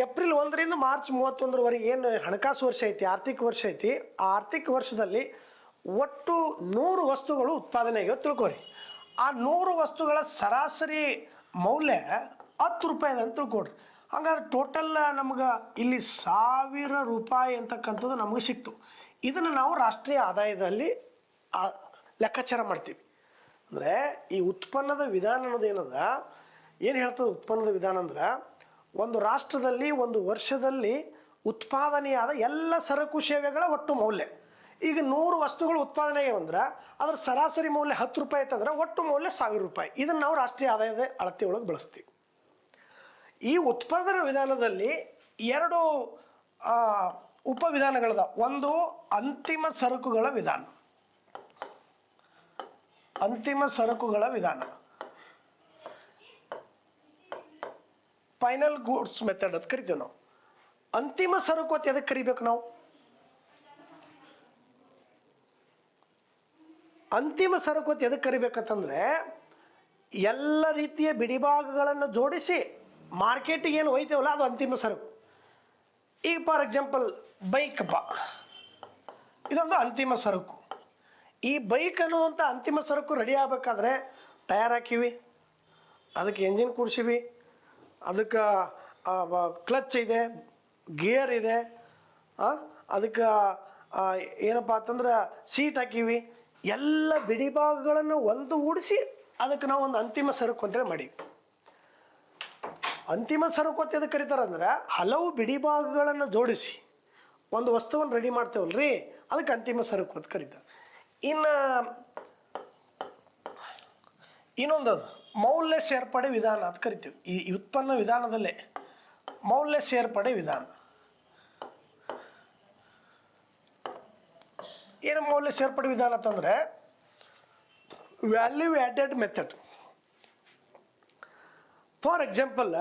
ಏಪ್ರಿಲ್ 1ರಿಂದ ಮಾರ್ಚ್ 31ರವರೆಗೆ ಏನು ಹಣಕಾಸು ವರ್ಷ ಐತಿ, ಆರ್ಥಿಕ ವರ್ಷ ಐತಿ, ಆ ಆರ್ಥಿಕ ವರ್ಷದಲ್ಲಿ ಒಟ್ಟು 100 ವಸ್ತುಗಳು ಉತ್ಪಾದನೆ ಆಗ್ಯಾವ ತಿಳ್ಕೊರಿ. ಆ 100 ವಸ್ತುಗಳ ಸರಾಸರಿ ಮೌಲ್ಯ 10 ರೂಪಾಯಿ ಅಂತ ತಿಳ್ಕೊಡ್ರಿ. ಹಂಗಾದ್ರೆ ಟೋಟಲ್ ನಮ್ಗೆ ಇಲ್ಲಿ 1000 ರೂಪಾಯಿ ಅಂತಕ್ಕಂಥದ್ದು ನಮಗೆ ಸಿಕ್ತು. ಇದನ್ನು ನಾವು ರಾಷ್ಟ್ರೀಯ ಆದಾಯದಲ್ಲಿ ಲೆಕ್ಕಾಚಾರ ಮಾಡ್ತೀವಿ. ಅಂದರೆ ಈ ಉತ್ಪನ್ನದ ವಿಧಾನ ಅನ್ನೋದು ಏನು ಹೇಳ್ತದೆ ಉತ್ಪನ್ನದ ವಿಧಾನ ಅಂದ್ರೆ, ಒಂದು ರಾಷ್ಟ್ರದಲ್ಲಿ ಒಂದು ವರ್ಷದಲ್ಲಿ ಉತ್ಪಾದನೆಯಾದ ಎಲ್ಲ ಸರಕು ಸೇವೆಗಳ ಒಟ್ಟು ಮೌಲ್ಯ. ಈಗ 100 ವಸ್ತುಗಳು ಉತ್ಪಾದನೆ ಅಂದ್ರೆ ಅದರ ಸರಾಸರಿ ಮೌಲ್ಯ 10 ರೂಪಾಯಿ ಅಂತಂದ್ರೆ ಒಟ್ಟು ಮೌಲ್ಯ 1000 ರೂಪಾಯಿ. ಇದನ್ನು ನಾವು ರಾಷ್ಟ್ರೀಯ ಆದಾಯದ ಅಳತೆ ಒಳಗೆ ಬಳಸ್ತೀವಿ. ಈ ಉತ್ಪಾದನಾ ವಿಧಾನದಲ್ಲಿ 2 ಉಪವಿಧಾನಗಳದ. ಒಂದು ಅಂತಿಮ ಸರಕುಗಳ ವಿಧಾನ. ಅಂತಿಮ ಸರಕುಗಳ ವಿಧಾನ, ಫೈನಲ್ ಗೂಡ್ಸ್ ಮೆಥಡ್ ಅಂತ ಕರಿತೀವಿ ನಾವು. ಅಂತಿಮ ಸರಕು ಅಂತ ಎದಕ್ಕೆ ಕರಿಬೇಕು ನಾವು? ಅಂತಿಮ ಸರಕು ಅಂತ ಎದಕ್ಕೆ ಕರಿಬೇಕಂತಂದ್ರೆ, ಎಲ್ಲ ರೀತಿಯ ಬಿಡಿಭಾಗಗಳನ್ನು ಜೋಡಿಸಿ ಮಾರ್ಕೆಟಿಗೆ ಏನು ಒಯ್ತೇವಲ್ಲ ಅದು ಅಂತಿಮ ಸರಕು. ಈಗ ಫಾರ್ ಎಕ್ಸಾಂಪಲ್ ಬೈಕಪ್ಪ, ಇದೊಂದು ಅಂತಿಮ ಸರಕು. ಈ ಬೈಕ್ ಅನ್ನುವಂಥ ಅಂತಿಮ ಸರಕು ರೆಡಿ ಆಗಬೇಕಾದ್ರೆ ಟಯರ್ ಹಾಕಿವಿ, ಅದಕ್ಕೆ ಎಂಜಿನ್ ಕೂಡಿಸಿವಿ, ಅದಕ್ಕೆ ಕ್ಲಚ್ ಇದೆ, ಗೇರ್ ಇದೆ, ಅದಕ್ಕೆ ಏನಪ್ಪ ಅಂತಂದ್ರೆ ಸೀಟ್ ಹಾಕಿವಿ. ಎಲ್ಲ ಬಿಡಿಭಾಗಗಳನ್ನು ಒಂದುಗೂಡಿಸಿ ಅದಕ್ಕೆ ನಾವು ಒಂದು ಅಂತಿಮ ಸರಕು ಅಂತೇಳಿ ಮಾಡೀವಿ. ಅಂತಿಮ ಸರಕು ಅಂತ ಎದಕ್ಕೆ ಕರೀತಾರೆ ಅಂದ್ರೆ, ಹಲವು ಬಿಡಿಭಾಗಗಳನ್ನು ಜೋಡಿಸಿ ಒಂದು ವಸ್ತುವನ್ನು ರೆಡಿ ಮಾಡ್ತೇವಲ್ರಿ, ಅದಕ್ಕೆ ಅಂತಿಮ ಸರಕು ಅಂತ ಕರೀತಾರೆ. ಇನ್ನೊಂದದು ಮೌಲ್ಯ ಸೇರ್ಪಡೆ ವಿಧಾನ ಅಂತ ಕರಿತೀವಿ. ಈ ಉತ್ಪನ್ನ ವಿಧಾನದಲ್ಲೇ ಮೌಲ್ಯ ಸೇರ್ಪಡೆ ವಿಧಾನ. ಏನು ಮೌಲ್ಯ ಸೇರ್ಪಡೆ ವಿಧಾನ ಅಂತಂದರೆ value added method. For example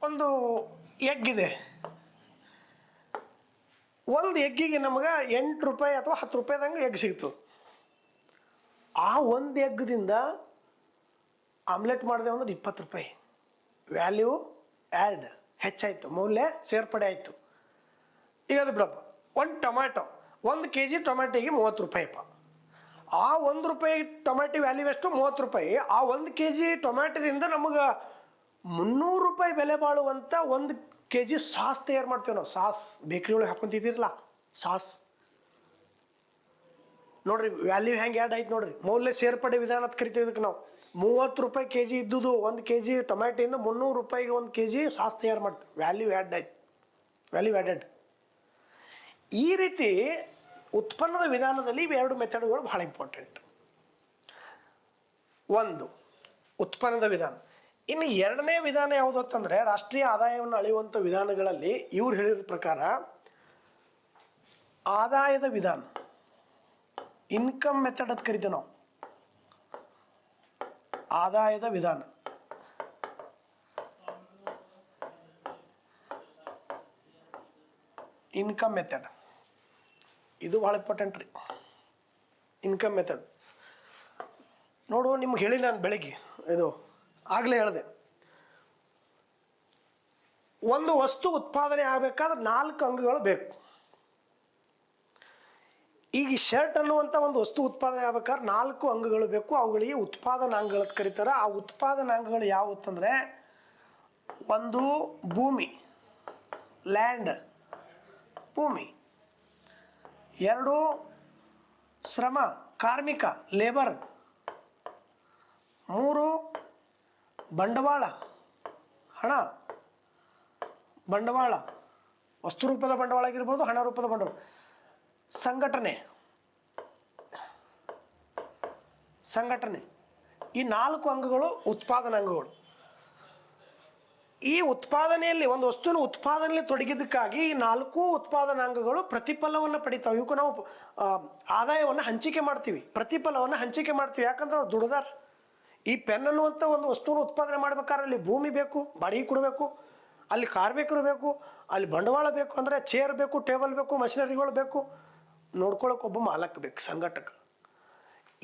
ಒಂದು ಎಗ್ ಇದೆ. ಒಂದು ಎಗ್ಗಿಗೆ ನಮಗೆ 8 ರೂಪಾಯಿ ಅಥವಾ 10 ರೂಪಾಯಿದಂಗೆ ಎಗ್ ಸಿಗ್ತದೆ. ಆ ಒಂದು ಎಗ್ಗದಿಂದ ಆಮ್ಲೆಟ್ ಮಾಡಿದೆ ಅಂದ್ರೆ 20 ರೂಪಾಯಿ. ವ್ಯಾಲ್ಯೂ ಆ್ಯಡ್ ಹೆಚ್ಚಾಯಿತು, ಮೌಲ್ಯ ಸೇರ್ಪಡೆ ಆಯಿತು. ಈಗ ಅದು ಬಿಡಪ್ಪ, ಒಂದು ಟೊಮ್ಯಾಟೊ 1 kg ಟೊಮ್ಯಾಟೊಗೆ 30 ರೂಪಾಯಿಪ್ಪ. ಆ 1 ರೂಪಾಯಿ ಟೊಮ್ಯಾಟೊ ವ್ಯಾಲ್ಯೂ ಎಷ್ಟು? 30 ರೂಪಾಯಿ. ಆ 1 kg ಟೊಮ್ಯಾಟೊದಿಂದ ನಮಗೆ 300 ರೂಪಾಯಿ ಬೆಲೆ ಬಾಳುವಂಥ 1 kg ಸಾಸ್ ತಯಾರು ಮಾಡ್ತೇವೆ ನಾವು. ಸಾಸ್ ಬೇಕ್ರಿ ಒಳಗೆ ಹಾಕೊಂತಿದ್ದೀರಲ್ಲ, ಸಾಸ್ ನೋಡ್ರಿ ವ್ಯಾಲ್ಯೂ ಹೆಂಗೆ ಆ್ಯಡ್ ಆಯ್ತು ನೋಡ್ರಿ. ಮೌಲ್ಯ ಸೇರ್ಪಡೆ ವಿಧಾನ ಅಂತ ಕರಿತೀವಿ ಇದಕ್ಕೆ ನಾವು. 30 ರೂಪಾಯಿ kg ಇದ್ದುದು 1 kg ಟೊಮ್ಯಾಟೊಯಿಂದ 300 ರೂಪಾಯಿಗೆ 1 kg ಸಾಸ್ ತಯಾರು ಮಾಡ್ತೀವಿ. ವ್ಯಾಲ್ಯೂ ಆ್ಯಡ್ ಆಯ್ತು, ವ್ಯಾಲ್ಯೂ ಆ್ಯಡೆಡ್. ಈ ರೀತಿ ಉತ್ಪನ್ನದ ವಿಧಾನದಲ್ಲಿ ಇವೆರಡು ಮೆಥಡ್ಗಳು ಭಾಳ ಇಂಪಾರ್ಟೆಂಟ್. ಒಂದು ಉತ್ಪನ್ನದ ವಿಧಾನ. ಇನ್ನು ಎರಡನೇ ವಿಧಾನ ಯಾವುದು ಅಂತಂದರೆ, ರಾಷ್ಟ್ರೀಯ ಆದಾಯವನ್ನು ಅಳೆಯುವಂಥ ವಿಧಾನಗಳಲ್ಲಿ ಇವ್ರು ಹೇಳಿದ ಪ್ರಕಾರ ಆದಾಯದ ವಿಧಾನ, ಇನ್ಕಮ್ ಮೆಥಡ್ ಅಂತ ಕರಿತೀವಿ ನಾವು. ಆದಾಯದ ವಿಧಾನ. ಇನ್ಕಮ್ ಮೆಥಡ್ ಇದು ಭಾಳ ಇಂಪಾರ್ಟೆಂಟ್ ರೀ. ಇನ್ಕಮ್ ಮೆಥಡ್ ನೋಡು, ನಿಮ್ಗೆ ಹೇಳಿ ನಾನು ಬೆಳಗ್ಗೆ ಇದು ಆಗಲೇ ಹೇಳಿದೆ, ಒಂದು ವಸ್ತು ಉತ್ಪಾದನೆ ಆಗಬೇಕಾದ್ರೆ 4 ಅಂಗಗಳು ಬೇಕು. ಈಗ ಈ ಶರ್ಟ್ ಅನ್ನುವಂಥ ಒಂದು ವಸ್ತು ಉತ್ಪಾದನೆ ಆಗ್ಬೇಕಾದ್ರೆ 4 ಅಂಗಗಳು ಬೇಕು. ಅವುಗಳಿಗೆ ಉತ್ಪಾದನಾಂಗಗಳು ಅಂತ ಕರೀತಾರೆ. ಆ ಉತ್ಪಾದನಾಂಗಗಳು ಯಾವುತ್ತಂದರೆ, ಒಂದು ಭೂಮಿ, ಲ್ಯಾಂಡ್, ಭೂಮಿ. 2 ಶ್ರಮ, ಕಾರ್ಮಿಕ, ಲೇಬರ್. 3 ಬಂಡವಾಳ, ಹಣ, ಬಂಡವಾಳ, ವಸ್ತು ರೂಪದ ಬಂಡವಾಳ ಆಗಿರ್ಬೋದು, ಹಣ ರೂಪದ ಬಂಡವಾಳ. ಸಂಘಟನೆ, ಈ 4 ಅಂಗಗಳು ಉತ್ಪಾದನಾಂಗಗಳು. ಈ ಉತ್ಪಾದನೆಯಲ್ಲಿ ಒಂದು ವಸ್ತುವಿನ ಉತ್ಪಾದನೆಯಲ್ಲಿ ತೊಡಗಿದ್ದಕ್ಕಾಗಿ ಈ 4 ಉತ್ಪಾದನಾಂಗಗಳು ಪ್ರತಿಫಲವನ್ನು ಪಡಿತಾವೆ. ಇವಕ್ಕೂ ನಾವು ಆದಾಯವನ್ನು ಹಂಚಿಕೆ ಮಾಡ್ತೀವಿ, ಪ್ರತಿಫಲವನ್ನು ಹಂಚಿಕೆ ಮಾಡ್ತೀವಿ. ಯಾಕಂದ್ರೆ ಅವ್ರು ದುಡ್ದಾರ. ಈ ಪೆನ್ ಅನ್ನುವಂಥ ಒಂದು ವಸ್ತುವನ್ನು ಉತ್ಪಾದನೆ ಮಾಡ್ಬೇಕಾದ್ರೆ ಅಲ್ಲಿ ಭೂಮಿ ಬೇಕು, ಬಾಡಿಗೆ ಕೊಡಬೇಕು, ಅಲ್ಲಿ ಕಾರ್ಮಿಕರು ಬೇಕು, ಅಲ್ಲಿ ಬಂಡವಾಳ ಬೇಕು, ಅಂದರೆ ಚೇರ್ ಬೇಕು, ಟೇಬಲ್ ಬೇಕು, ಮಷಿನರಿಗಳು ಬೇಕು, ನೋಡ್ಕೊಳ್ಳೋಕೆ ಒಬ್ಬ ಮಾಲಕ್ ಬೇಕು, ಸಂಘಟಕ.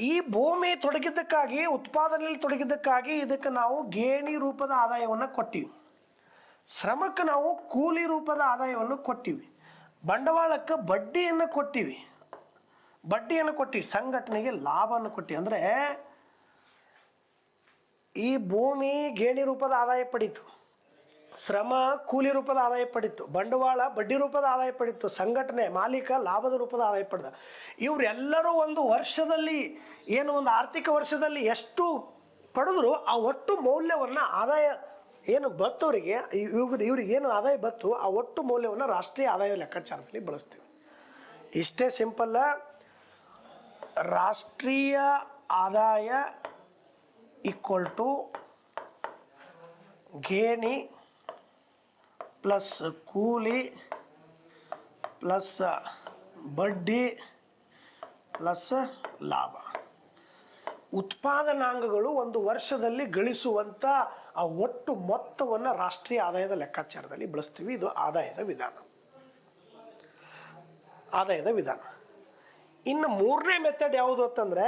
ಈ ಭೂಮಿ ತೊಡಗಿದ್ದಕ್ಕಾಗಿ, ಉತ್ಪಾದನೆಯಲ್ಲಿ ತೊಡಗಿದ್ದಕ್ಕಾಗಿ ಇದಕ್ಕೆ ನಾವು ಗೇಣಿ ರೂಪದ ಆದಾಯವನ್ನು ಕೊಟ್ಟಿವಿ. ಶ್ರಮಕ್ಕೆ ನಾವು ಕೂಲಿ ರೂಪದ ಆದಾಯವನ್ನು ಕೊಟ್ಟಿವಿ. ಬಂಡವಾಳಕ್ಕೆ ಬಡ್ಡಿಯನ್ನು ಕೊಟ್ಟಿವಿ. ಸಂಘಟನೆಗೆ ಲಾಭವನ್ನು ಕೊಟ್ಟಿವಿ. ಅಂದರೆ ಈ ಭೂಮಿ ಗೇಣಿ ರೂಪದ ಆದಾಯ ಪಡೀತು, ಶ್ರಮ ಕೂಲಿ ರೂಪದ ಆದಾಯ ಪಡೀತು, ಬಂಡವಾಳ ಬಡ್ಡಿ ರೂಪದ ಆದಾಯ ಪಡೀತು, ಸಂಘಟನೆ ಮಾಲೀಕ ಲಾಭದ ರೂಪದ ಆದಾಯ ಪಡೆದ. ಇವರೆಲ್ಲರೂ ಒಂದು ವರ್ಷದಲ್ಲಿ ಒಂದು ಆರ್ಥಿಕ ವರ್ಷದಲ್ಲಿ ಎಷ್ಟು ಪಡೆದ್ರು ಆ ಒಟ್ಟು ಮೌಲ್ಯವನ್ನು, ಆದಾಯ ಏನು ಬತ್ತವರಿಗೆ, ಇವ್ರಿಗೆ ಏನು ಆದಾಯ ಬತ್ತು ಆ ಒಟ್ಟು ಮೌಲ್ಯವನ್ನು ರಾಷ್ಟ್ರೀಯ ಆದಾಯ ಲೆಕ್ಕಾಚಾರದಲ್ಲಿ ಬಳಸ್ತೀವಿ. ಇಷ್ಟೇ ಸಿಂಪಲ್ಲ. ರಾಷ್ಟ್ರೀಯ ಆದಾಯ ಈಕ್ವಲ್ ಟು ಗೇಣಿ ಪ್ಲಸ್ ಕೂಲಿ ಪ್ಲಸ್ ಬಡ್ಡಿ ಪ್ಲಸ್ ಲಾಭ. ಉತ್ಪಾದನಾಂಗಗಳು ಒಂದು ವರ್ಷದಲ್ಲಿ ಗಳಿಸುವಂಥ ಆ ಒಟ್ಟು ಮೊತ್ತವನ್ನು ರಾಷ್ಟ್ರೀಯ ಆದಾಯದ ಲೆಕ್ಕಾಚಾರದಲ್ಲಿ ಬಳಸ್ತೀವಿ. ಇದು ಆದಾಯದ ವಿಧಾನ. ಇನ್ನು 3ನೇ ಮೆಥಡ್ ಯಾವುದು ಅಂತಂದರೆ,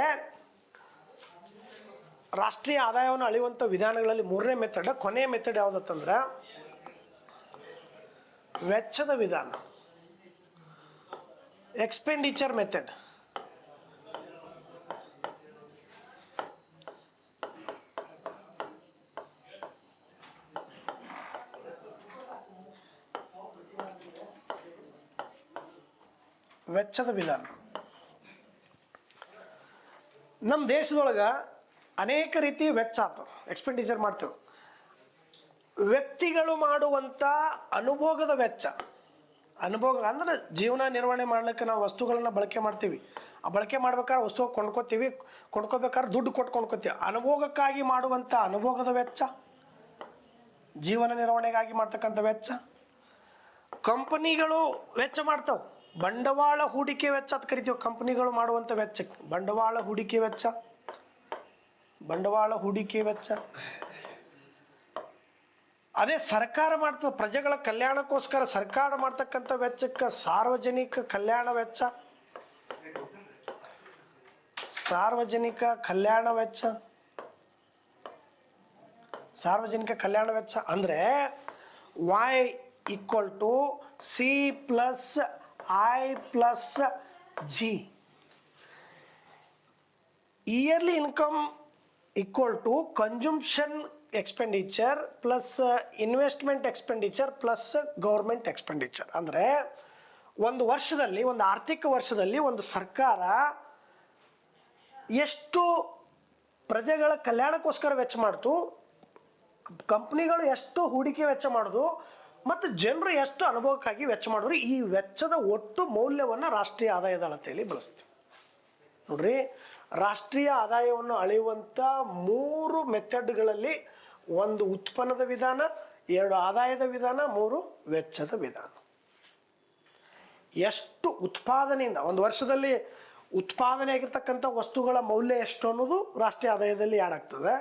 ರಾಷ್ಟ್ರೀಯ ಆದಾಯವನ್ನು ಅಳೆಯುವಂಥ ವಿಧಾನಗಳಲ್ಲಿ 3ನೇ ಮೆಥಡ್, ಕೊನೆಯ ಮೆಥಡ್ ಯಾವುದು ಅಂತಂದ್ರೆ ವೆಚ್ಚದ ವಿಧಾನ, ಎಕ್ಸ್ಪೆಂಡಿಚರ್ ಮೆಥಡ್. ವೆಚ್ಚದ ವಿಧಾನ ನಮ್ಮ ದೇಶದೊಳಗೆ ಅನೇಕ ರೀತಿ ವೆಚ್ಚ ಆಗ್ತವೆ, ಎಕ್ಸ್ಪೆಂಡಿಚರ್ ಮಾಡ್ತೇವೆ. ವ್ಯಕ್ತಿಗಳು ಮಾಡುವಂಥ ಅನುಭೋಗದ ವೆಚ್ಚ. ಅನುಭೋಗ ಅಂದರೆ ಜೀವನ ನಿರ್ವಹಣೆ ಮಾಡಲಿಕ್ಕೆ ನಾವು ವಸ್ತುಗಳನ್ನು ಬಳಕೆ ಮಾಡ್ತೀವಿ. ಆ ಬಳಕೆ ಮಾಡ್ಬೇಕಾದ್ರೆ ವಸ್ತು ಕೊಂಡ್ಕೋಬೇಕಾದ್ರೆ ದುಡ್ಡು ಕೊಟ್ಟು ಕೊಂಡ್ಕೋತೀವಿ. ಅನುಭೋಗಕ್ಕಾಗಿ ಮಾಡುವಂಥ ಅನುಭೋಗದ ವೆಚ್ಚ, ಜೀವನ ನಿರ್ವಹಣೆಗಾಗಿ ಮಾಡ್ತಕ್ಕಂಥ ವೆಚ್ಚ. ಕಂಪನಿಗಳು ವೆಚ್ಚ ಮಾಡ್ತಾವೆ, ಬಂಡವಾಳ ಹೂಡಿಕೆ ವೆಚ್ಚ ಅಂತ ಕರಿತೀವಿ. ಕಂಪನಿಗಳು ಮಾಡುವಂಥ ವೆಚ್ಚಕ್ಕೆ ಬಂಡವಾಳ ಹೂಡಿಕೆ ವೆಚ್ಚ. ಅದೇ ಸರ್ಕಾರ ಮಾಡ್ತದೆ, ಪ್ರಜೆಗಳ ಕಲ್ಯಾಣಕ್ಕೋಸ್ಕರ ಸರ್ಕಾರ ಮಾಡ್ತಕ್ಕಂಥ ವೆಚ್ಚಕ್ಕೆ ಸಾರ್ವಜನಿಕ ಕಲ್ಯಾಣ ವೆಚ್ಚ. ಅಂದರೆ Y equal to C plus I plus G. Yearly income equal to consumption expenditure plus investment expenditure plus government expenditure. ಅಂದರೆ ಒಂದು ವರ್ಷದಲ್ಲಿ, ಒಂದು ಆರ್ಥಿಕ ವರ್ಷದಲ್ಲಿ ಒಂದು ಸರ್ಕಾರ ಎಷ್ಟು ಪ್ರಜೆಗಳ ಕಲ್ಯಾಣಕ್ಕೋಸ್ಕರ ವೆಚ್ಚ ಮಾಡ್ತು, ಕಂಪ್ನಿಗಳು ಎಷ್ಟು ಹೂಡಿಕೆ ವೆಚ್ಚ ಮಾಡೋದು, ಮತ್ತು ಜನರು ಎಷ್ಟು ಅನುಭವಕ್ಕಾಗಿ ವೆಚ್ಚ ಮಾಡಿದ್ರು, ಈ ವೆಚ್ಚದ ಒಟ್ಟು ಮೌಲ್ಯವನ್ನು ರಾಷ್ಟ್ರೀಯ ಆದಾಯದ ಅಳತೆಯಲ್ಲಿ ಬಳಸ್ತೀವಿ. ನೋಡ್ರಿ, ರಾಷ್ಟ್ರೀಯ ಆದಾಯವನ್ನು ಅಳೆಯುವಂಥ 3 ಮೆಥಡ್ಗಳಲ್ಲಿ 1 ಉತ್ಪನ್ನದ ವಿಧಾನ, 2 ಆದಾಯದ ವಿಧಾನ, 3 ವೆಚ್ಚದ ವಿಧಾನ. ಎಷ್ಟು ಉತ್ಪಾದನೆಯಿಂದ ಒಂದು ವರ್ಷದಲ್ಲಿ ಉತ್ಪಾದನೆ ಆಗಿರ್ತಕ್ಕಂಥ ವಸ್ತುಗಳ ಮೌಲ್ಯ ಎಷ್ಟು ಅನ್ನೋದು ರಾಷ್ಟ್ರೀಯ ಆದಾಯದಲ್ಲಿ ಆ್ಯಡ್ ಆಗ್ತದೆ.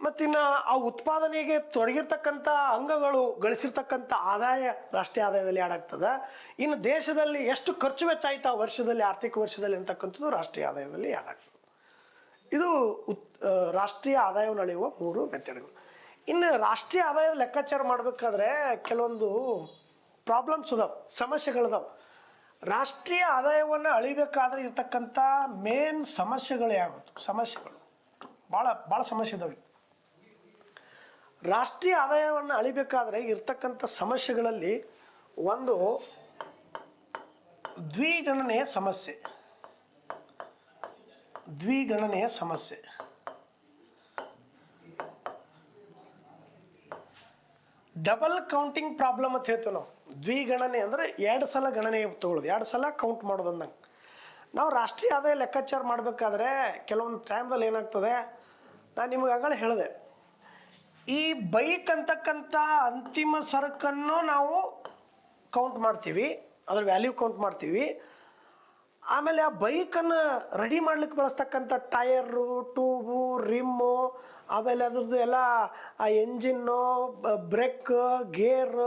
ಮತ್ತಿನ್ನು ಆ ಉತ್ಪಾದನೆಗೆ ತೊಡಗಿರ್ತಕ್ಕಂಥ ಅಂಗಗಳು ಗಳಿಸಿರ್ತಕ್ಕಂಥ ಆದಾಯ ರಾಷ್ಟ್ರೀಯ ಆದಾಯದಲ್ಲಿ ಆ್ಯಡ್ ಆಗ್ತದೆ. ಇನ್ನು ದೇಶದಲ್ಲಿ ಎಷ್ಟು ಖರ್ಚು ವೆಚ್ಚ ಆಯ್ತು ಆ ವರ್ಷದಲ್ಲಿ, ಆರ್ಥಿಕ ವರ್ಷದಲ್ಲಿ ಅಂತಕ್ಕಂಥದ್ದು ರಾಷ್ಟ್ರೀಯ ಆದಾಯದಲ್ಲಿ ಆ್ಯಡ್ ಆಗ್ತದೆ. ಇದು ರಾಷ್ಟ್ರೀಯ ಆದಾಯವನ್ನು ಅಳೆಯುವ 3 ಮೆಥಡ್ಗಳು. ಇನ್ನು ರಾಷ್ಟ್ರೀಯ ಆದಾಯದ ಲೆಕ್ಕಾಚಾರ ಮಾಡಬೇಕಾದ್ರೆ ಕೆಲವೊಂದು ಪ್ರಾಬ್ಲಮ್ಸ್ ಅದಾವೆ, ಸಮಸ್ಯೆಗಳಿದಾವೆ. ರಾಷ್ಟ್ರೀಯ ಆದಾಯವನ್ನು ಅಳಿಬೇಕಾದ್ರೆ ಇರ್ತಕ್ಕಂಥ ಮೇನ್ ಸಮಸ್ಯೆಗಳು ಯಾವುದು? ಭಾಳ ಸಮಸ್ಯೆ ಇದಾವೆ. ರಾಷ್ಟ್ರೀಯ ಆದಾಯವನ್ನು ಅಳಿಬೇಕಾದ್ರೆ ಇರ್ತಕ್ಕಂಥ ಸಮಸ್ಯೆಗಳಲ್ಲಿ ಒಂದು ದ್ವಿಗಣನೆಯ ಸಮಸ್ಯೆ. ಡಬಲ್ ಕೌಂಟಿಂಗ್ ಪ್ರಾಬ್ಲಮ್ ಅಂತ ಹೇಳ್ತೀವಿ ನಾವು. ದ್ವಿಗಣನೆ ಅಂದರೆ 2 ಸಲ ಗಣನೆ ತಗೊಳ್ಳೋದು, 2 ಸಲ ಕೌಂಟ್ ಮಾಡೋದು ಅಂದಂಗೆ. ನಾವು ರಾಷ್ಟ್ರೀಯ ಆದಾಯ ಲೆಕ್ಕಾಚಾರ ಮಾಡಬೇಕಾದ್ರೆ ಕೆಲವೊಂದು ಟೈಮ್ದಲ್ಲಿ ಏನಾಗ್ತದೆ, ನಾನು ನಿಮಗೆ ಆಗಲೇ ಹೇಳಿದೆ, ಈ ಬೈಕ್ ಅಂತಕ್ಕಂಥ ಅಂತಿಮ ಸರಕನ್ನು ನಾವು ಕೌಂಟ್ ಮಾಡ್ತೀವಿ, ಅದ್ರ ವ್ಯಾಲ್ಯೂ ಕೌಂಟ್ ಮಾಡ್ತೀವಿ. ಆಮೇಲೆ ಆ ಬೈಕನ್ನು ರೆಡಿ ಮಾಡ್ಲಿಕ್ಕೆ ಬಳಸ್ತಕ್ಕಂಥ ಟಯರು, ಟ್ಯೂಬು, ರಿಮ್ಮು, ಆಮೇಲೆ ಅದ್ರದ್ದು ಎಲ್ಲ ಆ ಎಂಜಿನ್ನು, ಬ್ರೇಕ್, ಗೇರ್,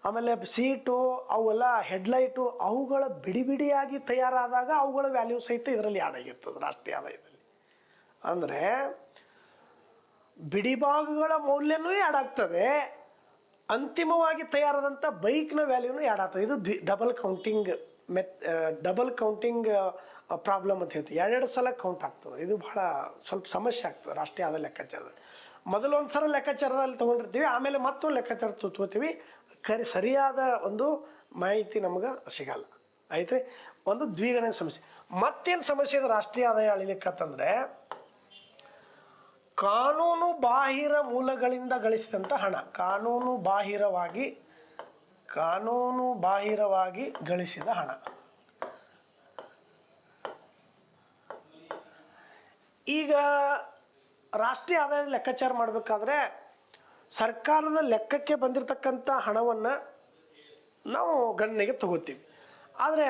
ಆಮೇಲೆ ಸೀಟು, ಅವೆಲ್ಲ ಹೆಡ್ಲೈಟು, ಅವುಗಳ ಬಿಡಿ ಬಿಡಿಯಾಗಿ ತಯಾರಾದಾಗ ಅವುಗಳ ವ್ಯಾಲ್ಯೂ ಸಹಿತ ಇದರಲ್ಲಿ ಆ್ಯಡ್ ಆಗಿರ್ತದೆ ರಾಷ್ಟ್ರೀಯ ಆದಾಯದಲ್ಲಿ. ಅಂದರೆ ಬಿಡಿಭಾಗಗಳ ಮೌಲ್ಯನೂ ಆ್ಯಡ್ ಆಗ್ತದೆ, ಅಂತಿಮವಾಗಿ ತಯಾರಾದಂಥ ಬೈಕ್ನ ವ್ಯಾಲ್ಯೂನೂ ಆ್ಯಡ್ ಆಗ್ತದೆ. ಇದು ಡಬಲ್ ಕೌಂಟಿಂಗ್ ಪ್ರಾಬ್ಲಮ್ ಅಂತ ಹೇಳ್ತೀವಿ. ಎರಡೆರಡು ಸಲ ಕೌಂಟ್ ಆಗ್ತದೆ. ಇದು ಬಹಳ ಸ್ವಲ್ಪ ಸಮಸ್ಯೆ ಆಗ್ತದೆ ರಾಷ್ಟ್ರೀಯ ಆದಾಯ ಲೆಕ್ಕಾಚಾರದಲ್ಲಿ. ಮೊದಲು ಒಂದು ಸಲ ಲೆಕ್ಕಾಚಾರದಲ್ಲಿ ತೊಗೊಂಡಿರ್ತೀವಿ, ಆಮೇಲೆ ಮತ್ತೊಂದು ಲೆಕ್ಕಾಚಾರ ತೊಗೋತೀವಿ, ಸರಿಯಾದ ಒಂದು ಮಾಹಿತಿ ನಮ್ಗೆ ಸಿಗಲ್ಲ. ಆಯ್ತು ರೀ, ಒಂದು ದ್ವಿಗಣೆ ಸಮಸ್ಯೆ. ಮತ್ತೇನು ಸಮಸ್ಯೆ ಇದೆ ರಾಷ್ಟ್ರೀಯ ಆದಾಯ ಅಳಿಲಿಕ್ಕಂತಂದರೆ, ಕಾನೂನು ಬಾಹಿರ ಮೂಲಗಳಿಂದ ಗಳಿಸಿದಂಥ ಹಣ, ಕಾನೂನು ಬಾಹಿರವಾಗಿ ಗಳಿಸಿದ ಹಣ. ಈಗ ರಾಷ್ಟ್ರೀಯ ಆದಾಯದ ಲೆಕ್ಕಾಚಾರ ಮಾಡಬೇಕಾದ್ರೆ ಸರ್ಕಾರದ ಲೆಕ್ಕಕ್ಕೆ ಬಂದಿರತಕ್ಕಂಥ ಹಣವನ್ನು ನಾವು ಗಣನೆಗೆ ತಗೋತೀವಿ. ಆದರೆ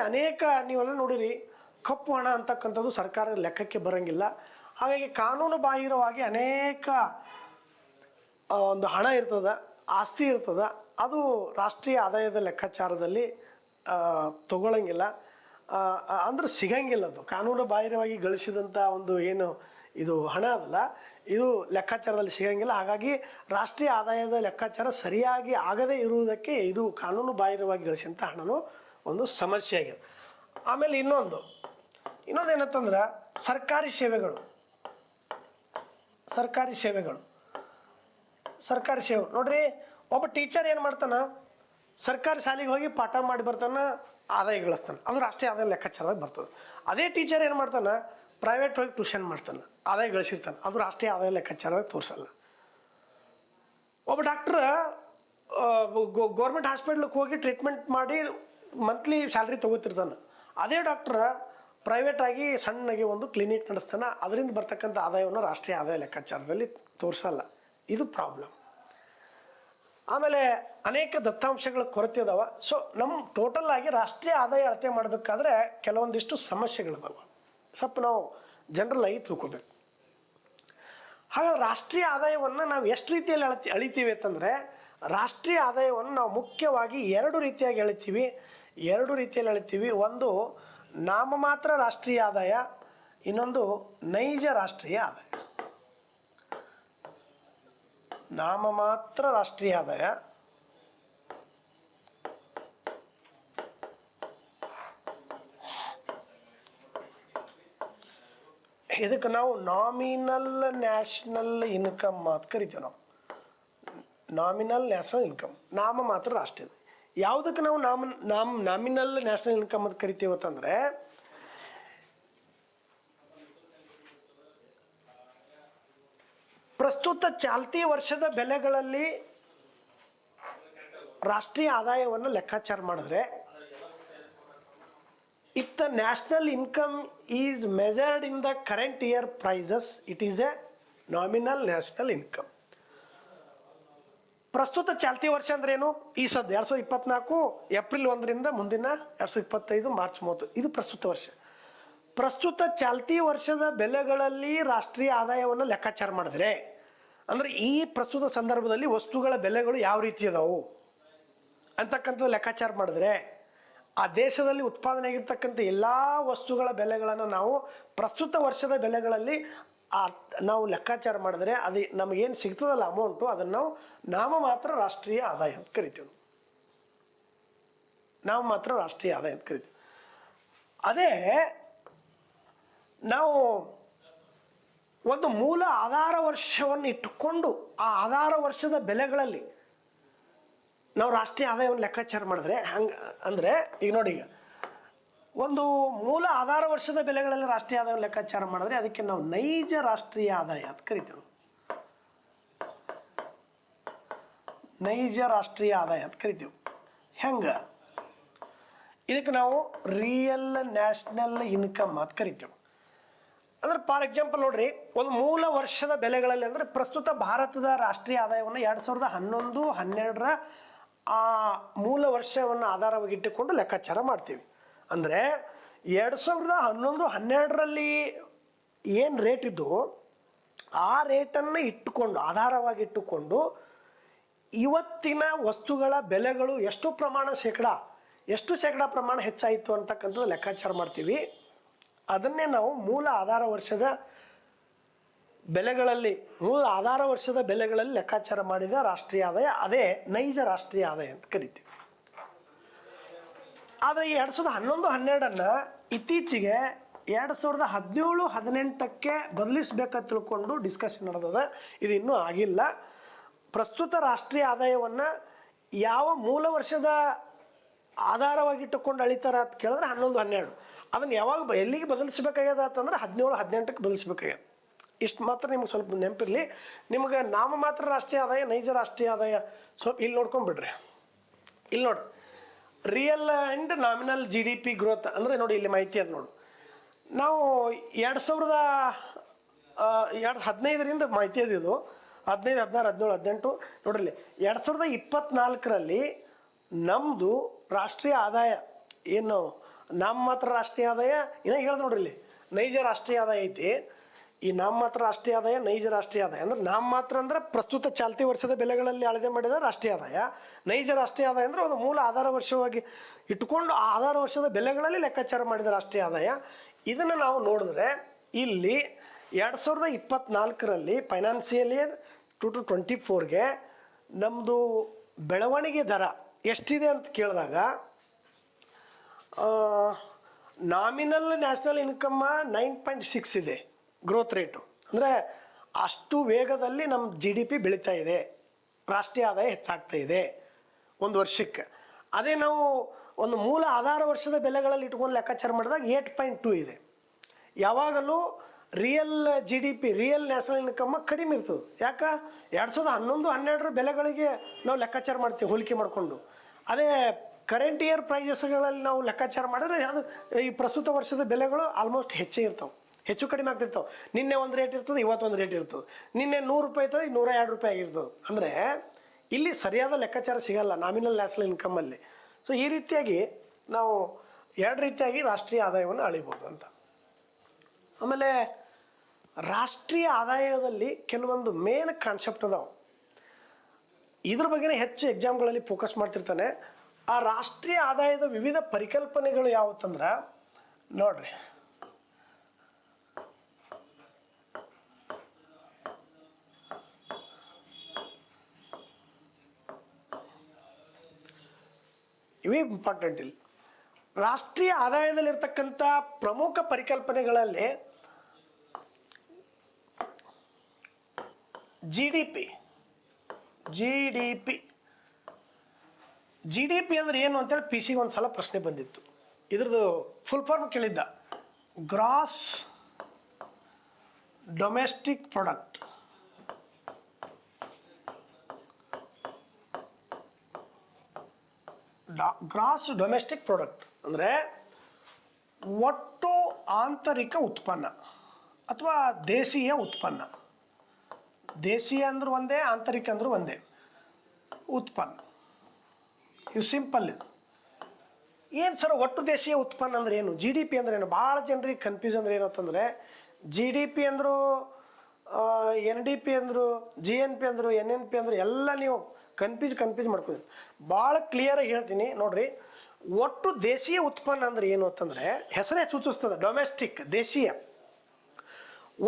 ನೀವೆಲ್ಲ ನೋಡಿರಿ, ಕಪ್ಪು ಹಣ ಅಂತಕ್ಕಂಥದ್ದು ಸರ್ಕಾರದ ಲೆಕ್ಕಕ್ಕೆ ಬರೋಂಗಿಲ್ಲ. ಹಾಗಾಗಿ ಕಾನೂನು ಬಾಹಿರವಾಗಿ ಅನೇಕ ಒಂದು ಹಣ ಇರ್ತದೆ, ಆಸ್ತಿ ಇರ್ತದೆ, ಅದು ರಾಷ್ಟ್ರೀಯ ಆದಾಯದ ಲೆಕ್ಕಾಚಾರದಲ್ಲಿ ತಗೊಳ್ಳಂಗಿಲ್ಲ, ಅಂದ್ರೆ ಸಿಗಂಗಿಲ್ಲ. ಅದು ಕಾನೂನು ಬಾಹಿರವಾಗಿ ಗಳಿಸಿದಂಥ ಒಂದು ಏನು ಇದು ಹಣ ಅದಲ್ಲ, ಇದು ಲೆಕ್ಕಾಚಾರದಲ್ಲಿ ಸಿಗಂಗಿಲ್ಲ. ಹಾಗಾಗಿ ರಾಷ್ಟ್ರೀಯ ಆದಾಯದ ಲೆಕ್ಕಾಚಾರ ಸರಿಯಾಗಿ ಆಗದೇ ಇರುವುದಕ್ಕೆ ಇದು ಕಾನೂನು ಬಾಹಿರವಾಗಿ ಗಳಿಸಿದಂಥ ಹಣನೂ ಒಂದು ಸಮಸ್ಯೆ ಆಗಿದೆ. ಆಮೇಲೆ ಇನ್ನೊಂದೇನಂತಂದ್ರೆ ಸರ್ಕಾರಿ ಸೇವೆಗಳು ನೋಡ್ರಿ, ಒಬ್ಬ ಟೀಚರ್ ಏನು ಮಾಡ್ತಾನೆ, ಸರ್ಕಾರಿ ಶಾಲೆಗೆ ಹೋಗಿ ಪಾಠ ಮಾಡಿ ಬರ್ತಾನೆ, ಆದಾಯ ಗಳಿಸ್ತಾನೆ, ಅದು ರಾಷ್ಟ್ರೀಯ ಆದಾಯ ಲೆಕ್ಕಾಚಾರದಾಗ ಬರ್ತದೆ. ಅದೇ ಟೀಚರ್ ಏನು ಮಾಡ್ತಾನೆ, ಪ್ರೈವೇಟ್ ಹೋಗಿ ಟ್ಯೂಷನ್ ಮಾಡ್ತಾನೆ, ಆದಾಯ ಗಳಿಸಿರ್ತಾನೆ, ಅದು ರಾಷ್ಟ್ರೀಯ ಆದಾಯ ಲೆಕ್ಕಾಚಾರದಾಗ ತೋರಿಸಲ್ಲ. ಒಬ್ಬ ಡಾಕ್ಟ್ರ ಗೌರ್ಮೆಂಟ್ ಹಾಸ್ಪಿಟ್ಲಿಗೆ ಹೋಗಿ ಟ್ರೀಟ್ಮೆಂಟ್ ಮಾಡಿ ಮಂತ್ಲಿ ಸ್ಯಾಲ್ರಿ ತೊಗೋತಿರ್ತಾನೆ, ಅದೇ ಡಾಕ್ಟ್ರ ಪ್ರೈವೇಟಾಗಿ ಸಣ್ಣಗೆ ಒಂದು ಕ್ಲಿನಿಕ್ ನಡೆಸ್ತಾನೆ, ಅದರಿಂದ ಬರ್ತಕ್ಕಂಥ ಆದಾಯವನ್ನು ರಾಷ್ಟ್ರೀಯ ಆದಾಯ ಲೆಕ್ಕಾಚಾರದಲ್ಲಿ ತೋರಿಸಲ್ಲ. ಇದು ಪ್ರಾಬ್ಲಮ್. ಆಮೇಲೆ ಅನೇಕ ದತ್ತಾಂಶಗಳ ಕೊರತೆ ಅದಾವ. ಸೊ ನಮ್ಮ ಟೋಟಲ್ ಆಗಿ ರಾಷ್ಟ್ರೀಯ ಆದಾಯ ಅಳತೆ ಮಾಡಬೇಕಾದ್ರೆ ಕೆಲವೊಂದಿಷ್ಟು ಸಮಸ್ಯೆಗಳಿದಾವೆ, ಸ್ವಲ್ಪ ನಾವು ಜನರಲ್ ಆಗಿ ತಿಳ್ಕೊಬೇಕು. ಹಾಗಾದ್ರೆ ರಾಷ್ಟ್ರೀಯ ಆದಾಯವನ್ನು ನಾವು ಎಷ್ಟು ರೀತಿಯಲ್ಲಿ ಅಳಿತೀವಿ ಅಂತಂದರೆ, ರಾಷ್ಟ್ರೀಯ ಆದಾಯವನ್ನು ನಾವು ಮುಖ್ಯವಾಗಿ ಎರಡು ರೀತಿಯಾಗಿ ಅಳಿತೀವಿ. ಒಂದು ನಾಮಮಾತ್ರ ರಾಷ್ಟ್ರೀಯ ಆದಾಯ, ಇನ್ನೊಂದು ನೈಜ ರಾಷ್ಟ್ರೀಯ ಆದಾಯ. ನಾಮಮಾತ್ರ ರಾಷ್ಟ್ರೀಯ ಆದಾಯ, ಇದಕ್ಕೆ ನಾವು ನಾಮಿನಲ್ ನ್ಯಾಷನಲ್ ಇನ್ಕಮ್ ಅಂತ ಕರಿತೀವಿ. ನಾವು ನಾಮಿನಲ್ ನ್ಯಾಷನಲ್ ಇನ್ಕಮ್, ನಾಮಮಾತ್ರ ರಾಷ್ಟ್ರೀಯ. ಯಾವುದಕ್ಕೆ ನಾವು ನಾಮಿನಲ್ ನ್ಯಾಷನಲ್ ಇನ್ಕಮ್ ಅಂತ ಕರಿತೀವಿ ಅಂತಂದರೆ, ಪ್ರಸ್ತುತ ಚಾಲ್ತಿ ವರ್ಷದ ಬೆಲೆಗಳಲ್ಲಿ ರಾಷ್ಟ್ರೀಯ ಆದಾಯವನ್ನು ಲೆಕ್ಕಾಚಾರ ಮಾಡಿದ್ರೆ, if the national income is measured in the current year prices, it is a nominal national income. ಪ್ರಸ್ತುತ ಚಾಲ್ತಿ ವರ್ಷ ಅಂದ್ರೇನು? ಈ ಸದ್ಯ 2024 ಏಪ್ರಿಲ್ 1ರಿಂದ ಮುಂದಿನ 2025 ಮಾರ್ಚ್ 30, ಇದು ಪ್ರಸ್ತುತ ವರ್ಷ. ಪ್ರಸ್ತುತ ಚಾಲ್ತಿ ವರ್ಷದ ಬೆಲೆಗಳಲ್ಲಿ ರಾಷ್ಟ್ರೀಯ ಆದಾಯವನ್ನು ಲೆಕ್ಕಾಚಾರ ಮಾಡಿದ್ರೆ, ಅಂದರೆ ಈ ಪ್ರಸ್ತುತ ಸಂದರ್ಭದಲ್ಲಿ ವಸ್ತುಗಳ ಬೆಲೆಗಳು ಯಾವ ರೀತಿ ಅದಾವು ಅಂತಕ್ಕಂಥದ್ದು ಲೆಕ್ಕಾಚಾರ ಮಾಡಿದ್ರೆ, ಆ ದೇಶದಲ್ಲಿ ಉತ್ಪಾದನೆ ಆಗಿರ್ತಕ್ಕಂಥ ಎಲ್ಲ ವಸ್ತುಗಳ ಬೆಲೆಗಳನ್ನು ನಾವು ಪ್ರಸ್ತುತ ವರ್ಷದ ಬೆಲೆಗಳಲ್ಲಿ ನಾವು ಲೆಕ್ಕಾಚಾರ ಮಾಡಿದ್ರೆ, ಅದು ನಮಗೇನು ಸಿಗ್ತದಲ್ಲ ಅಮೌಂಟು, ಅದನ್ನು ನಾವು ನಾಮಮಾತ್ರ ರಾಷ್ಟ್ರೀಯ ಆದಾಯ ಅಂತ ಕರಿತೀವಿ. ನಾಮಮಾತ್ರ ರಾಷ್ಟ್ರೀಯ ಆದಾಯ ಅಂತ ಕರಿತೀವಿ. ಅದೇ ನಾವು ಒಂದು ಮೂಲ ಆಧಾರ ವರ್ಷವನ್ನು ಇಟ್ಟುಕೊಂಡು ಆ ಆಧಾರ ವರ್ಷದ ಬೆಲೆಗಳಲ್ಲಿ ನಾವು ರಾಷ್ಟ್ರೀಯ ಆದಾಯವನ್ನು ಲೆಕ್ಕಾಚಾರ ಮಾಡಿದ್ರೆ ಹಂಗೆ ಅಂದರೆ, ಈಗ ನೋಡಿ, ಈಗ ಒಂದು ಮೂಲ ಆಧಾರ ವರ್ಷದ ಬೆಲೆಗಳಲ್ಲಿ ರಾಷ್ಟ್ರೀಯ ಆದಾಯವನ್ನು ಲೆಕ್ಕಾಚಾರ ಮಾಡಿದ್ರೆ ಅದಕ್ಕೆ ನಾವು ನೈಜ ರಾಷ್ಟ್ರೀಯ ಆದಾಯ ಅಂತ ಕರಿತೇವೆ. ನೈಜ ರಾಷ್ಟ್ರೀಯ ಆದಾಯ ಅಂತ ಕರಿತೀವಿ. ಹೆಂಗೆ? ಇದಕ್ಕೆ ನಾವು ರಿಯಲ್ ನ್ಯಾಷನಲ್ ಇನ್ಕಮ್ ಅಂತ ಕರಿತೇವೆ. ಅಂದ್ರೆ ಫಾರ್ ಎಕ್ಸಾಂಪಲ್ ನೋಡ್ರಿ, ಒಂದು ಮೂಲ ವರ್ಷದ ಬೆಲೆಗಳಲ್ಲಿ ಅಂದರೆ ಪ್ರಸ್ತುತ ಭಾರತದ ರಾಷ್ಟ್ರೀಯ ಆದಾಯವನ್ನು 2011-12ರ ಆ ಮೂಲ ವರ್ಷವನ್ನು ಆಧಾರವಾಗಿಟ್ಟುಕೊಂಡು ಲೆಕ್ಕಾಚಾರ ಮಾಡ್ತೀವಿ. ಅಂದರೆ 2011-12ರಲ್ಲಿ ಏನು ರೇಟ್ ಇದ್ದು ಆ ರೇಟನ್ನು ಇಟ್ಟುಕೊಂಡು ಆಧಾರವಾಗಿಟ್ಟುಕೊಂಡು ಇವತ್ತಿನ ವಸ್ತುಗಳ ಬೆಲೆಗಳು ಎಷ್ಟು ಶೇಕಡ ಪ್ರಮಾಣ ಹೆಚ್ಚಾಯಿತು ಅಂತಕ್ಕಂಥದ್ದು ಲೆಕ್ಕಾಚಾರ ಮಾಡ್ತೀವಿ. ಅದನ್ನೇ ನಾವು ಮೂಲ ಆಧಾರ ವರ್ಷದ ಬೆಲೆಗಳಲ್ಲಿ ಲೆಕ್ಕಾಚಾರ ಮಾಡಿದ ರಾಷ್ಟ್ರೀಯ ಆದಾಯ, ಅದೇ ನೈಜ ರಾಷ್ಟ್ರೀಯ ಆದಾಯ ಅಂತ ಕರಿತೀವಿ. ಆದರೆ ಈ 2011-12 ಇತ್ತೀಚೆಗೆ 2017-18ಕ್ಕೆ ಬದಲಿಸ್ಬೇಕಂತ ತಿಳ್ಕೊಂಡು ಡಿಸ್ಕಷನ್ ನಡೆದದ. ಇದು ಇನ್ನೂ ಆಗಿಲ್ಲ. ಪ್ರಸ್ತುತ ರಾಷ್ಟ್ರೀಯ ಆದಾಯವನ್ನು ಯಾವ ಮೂಲ ವರ್ಷದ ಆಧಾರವಾಗಿಟ್ಟುಕೊಂಡು ಅಳಿತಾರ ಅಂತ ಕೇಳಿದ್ರೆ 11-12. ಅದನ್ನು ಯಾವಾಗ ಎಲ್ಲಿಗೆ ಬದಲಿಸ್ಬೇಕಾಗ್ಯದ ಅಂತಂದ್ರೆ 17-18ಕ್ಕೆ ಬದಲಿಸ್ಬೇಕಾಗ್ಯದ. ಇಷ್ಟು ಮಾತ್ರ ನಿಮ್ಗೆ ಸ್ವಲ್ಪ ನೆನಪಿರಲಿ. ನಿಮ್ಗೆ ನಾಮಮಾತ್ರ ರಾಷ್ಟ್ರೀಯ ಆದಾಯ, ನೈಜ ರಾಷ್ಟ್ರೀಯ ಆದಾಯ ಸ್ವಲ್ಪ ಇಲ್ಲಿ ನೋಡ್ಕೊಂಡ್ಬಿಡ್ರಿ. ಇಲ್ಲಿ ನೋಡಿ, real and nominal GDP growth ಅಂದರೆ ನೋಡಿ ಇಲ್ಲಿ ಮಾಹಿತಿ ಅದು ನೋಡಿ. ನಾವು 2015ರಿಂದ ಮಾಹಿತಿ ಅದು ಇದು 15, 16, 17, 18 ನೋಡ್ರಿ. 2024ರಲ್ಲಿ ನಮ್ಮದು ರಾಷ್ಟ್ರೀಯ ಆದಾಯ ಏನು ನಾಮಮಾತ್ರ ರಾಷ್ಟ್ರೀಯ ಆದಾಯ ಇನ್ನೂ ಹೇಳ್ದು ನೋಡ್ರಿ, ಇಲ್ಲಿ ನೈಜ ರಾಷ್ಟ್ರೀಯ ಆದಾಯ ಐತಿ. ಈ ನಾಮಮಾತ್ರ ರಾಷ್ಟ್ರೀಯ ಆದಾಯ, ನೈಜ ರಾಷ್ಟ್ರೀಯ ಆದಾಯ ಅಂದ್ರೆ ನಾಮಮಾತ್ರ ಅಂದ್ರೆ ಪ್ರಸ್ತುತ ಚಾಲ್ತಿ ವರ್ಷದ ಬೆಲೆಗಳಲ್ಲಿ ಅಳತೆ ಮಾಡಿದ ರಾಷ್ಟ್ರೀಯ ಆದಾಯ. ನೈಜ ರಾಷ್ಟ್ರೀಯ ಆದಾಯ ಅಂದರೆ ಒಂದು ಮೂಲ ಆಧಾರ ವರ್ಷವಾಗಿ ಇಟ್ಟುಕೊಂಡು ಆ ಆಧಾರ ವರ್ಷದ ಬೆಲೆಗಳಲ್ಲಿ ಲೆಕ್ಕಾಚಾರ ಮಾಡಿದ ರಾಷ್ಟ್ರೀಯ ಆದಾಯ. ಇದನ್ನು ನಾವು ನೋಡಿದ್ರೆ ಇಲ್ಲಿ 2024ರಲ್ಲಿ ಫೈನಾನ್ಸಿಯಲ್ ಇಯರ್ 2024ಗೆ ನಮ್ಮದು ಬೆಳವಣಿಗೆ ದರ ಎಷ್ಟಿದೆ ಅಂತ ಕೇಳಿದಾಗ ನಾಮಿನಲ್ ನ್ಯಾಷನಲ್ ಇನ್ಕಮ್ 9.6 ಇದೆ ಗ್ರೋತ್ ರೇಟು. ಅಂದರೆ ಅಷ್ಟು ವೇಗದಲ್ಲಿ ನಮ್ಮ GDP ಬೆಳೀತಾ ಇದೆ, ರಾಷ್ಟ್ರೀಯ ಆದಾಯ ಹೆಚ್ಚಾಗ್ತಾ ಇದೆ ಒಂದು ವರ್ಷಕ್ಕೆ. ಅದೇ ನಾವು ಒಂದು ಮೂಲ ಆಧಾರ ವರ್ಷದ ಬೆಲೆಗಳಲ್ಲಿ ಇಟ್ಕೊಂಡು ಲೆಕ್ಕಾಚಾರ ಮಾಡಿದಾಗ 8.2 ಇದೆ. ಯಾವಾಗಲೂ ರಿಯಲ್ ನ್ಯಾಷನಲ್ ಇನ್ಕಮ್ ಕಡಿಮೆ ಇರ್ತದೆ. ಯಾಕೆ 2011-12 ಬೆಲೆಗಳಿಗೆ ನಾವು ಲೆಕ್ಕಾಚಾರ ಮಾಡ್ತೀವಿ ಹೋಲಿಕೆ ಮಾಡಿಕೊಂಡು. ಅದೇ ಕರೆಂಟ್ ಇಯರ್ ಪ್ರೈಸಸ್ಗಳಲ್ಲಿ ನಾವು ಲೆಕ್ಕಾಚಾರ ಮಾಡಿದ್ರೆ ಅದು ಈ ಪ್ರಸ್ತುತ ವರ್ಷದ ಬೆಲೆಗಳು ಆಲ್ಮೋಸ್ಟ್ ಹೆಚ್ಚೇ ಇರ್ತಾವೆ, ಹೆಚ್ಚು ಕಡಿಮೆ ಆಗ್ತಿರ್ತಾವೆ. ನಿನ್ನೆ ಒಂದು ರೇಟ್ ಇರ್ತದೆ, ಇವತ್ತೊಂದು ರೇಟ್ ಇರ್ತದೆ. ನಿನ್ನೆ 100 ರೂಪಾಯಿ ಇರ್ತದೆ, 102 ರೂಪಾಯಿ ಆಗಿರ್ತದೆ. ಅಂದರೆ ಇಲ್ಲಿ ಸರಿಯಾದ ಲೆಕ್ಕಾಚಾರ ಸಿಗಲ್ಲ ನಾಮಿನಲ್ ನ್ಯಾಷನಲ್ ಇನ್ಕಮಲ್ಲಿ. ಸೊ ಈ ರೀತಿಯಾಗಿ ನಾವು 2 ರೀತಿಯಾಗಿ ರಾಷ್ಟ್ರೀಯ ಆದಾಯವನ್ನು ಅಳಿಬೋದು ಅಂತ. ಆಮೇಲೆ ರಾಷ್ಟ್ರೀಯ ಆದಾಯದಲ್ಲಿ ಕೆಲವೊಂದು ಮೇನ್ ಕಾನ್ಸೆಪ್ಟ್ ಅದಾವೆ. ಇದ್ರ ಬಗ್ಗೆನೇ ಹೆಚ್ಚು ಎಕ್ಸಾಮ್ಗಳಲ್ಲಿ ಫೋಕಸ್ ಮಾಡ್ತಿರ್ತಾನೆ. ಆ ರಾಷ್ಟ್ರೀಯ ಆದಾಯದ ವಿವಿಧ ಪರಿಕಲ್ಪನೆಗಳು ಯಾವತ್ತಂದ್ರೆ ನೋಡ್ರಿ, ಇವೇ ಇಂಪಾರ್ಟೆಂಟ್. ಇಲ್ಲಿ ರಾಷ್ಟ್ರೀಯ ಆದಾಯದಲ್ಲಿರ್ತಕ್ಕಂಥ ಪ್ರಮುಖ ಪರಿಕಲ್ಪನೆಗಳಲ್ಲಿ ಜಿ ಡಿ ಪಿ ಅಂದ್ರೆ ಏನು ಅಂತೇಳಿ PC ಒಂದು ಸಲ ಪ್ರಶ್ನೆ ಬಂದಿತ್ತು. ಇದ್ರದ್ದು ಫುಲ್ ಫಾರ್ಮ್ ಕೇಳಿದ್ದ, gross domestic product. Gross domestic product ಅಂದರೆ ಒಟ್ಟು ಆಂತರಿಕ ಉತ್ಪನ್ನ ಅಥವಾ ದೇಶೀಯ ಉತ್ಪನ್ನ. ದೇಶೀಯ ಅಂದ್ರೆ ಒಂದೇ, ಆಂತರಿಕ ಅಂದ್ರೆ ಒಂದೇ ಉತ್ಪನ್ನ. ಇದು ಸಿಂಪಲ್. ಇದು ಏನು ಸರ್ ಒಟ್ಟು ದೇಶೀಯ ಉತ್ಪನ್ನ ಅಂದ್ರೆ ಏನು, GDP ಅಂದ್ರೆ ಏನು? ಭಾಳ ಜನರಿಗೆ ಕನ್ಫ್ಯೂಸ್ ಅಂದ್ರೆ ಏನು ಅಂತಂದರೆ GDP ಅಂದರು, NDP ಅಂದರು, GNP ಅಂದರು, NNP ಅಂದರು ಎಲ್ಲ ನೀವು ಕನ್ಫ್ಯೂಸ್ ಮಾಡ್ಕೋತೀವಿ. ಭಾಳ ಕ್ಲಿಯರಾಗಿ ಹೇಳ್ತೀನಿ ನೋಡ್ರಿ. ಒಟ್ಟು ದೇಶೀಯ ಉತ್ಪನ್ನ ಅಂದ್ರೆ ಏನು ಅಂತಂದರೆ ಹೆಸರೇ ಸೂಚಿಸ್ತದೆ, ಡೊಮೆಸ್ಟಿಕ್ ದೇಶೀಯ.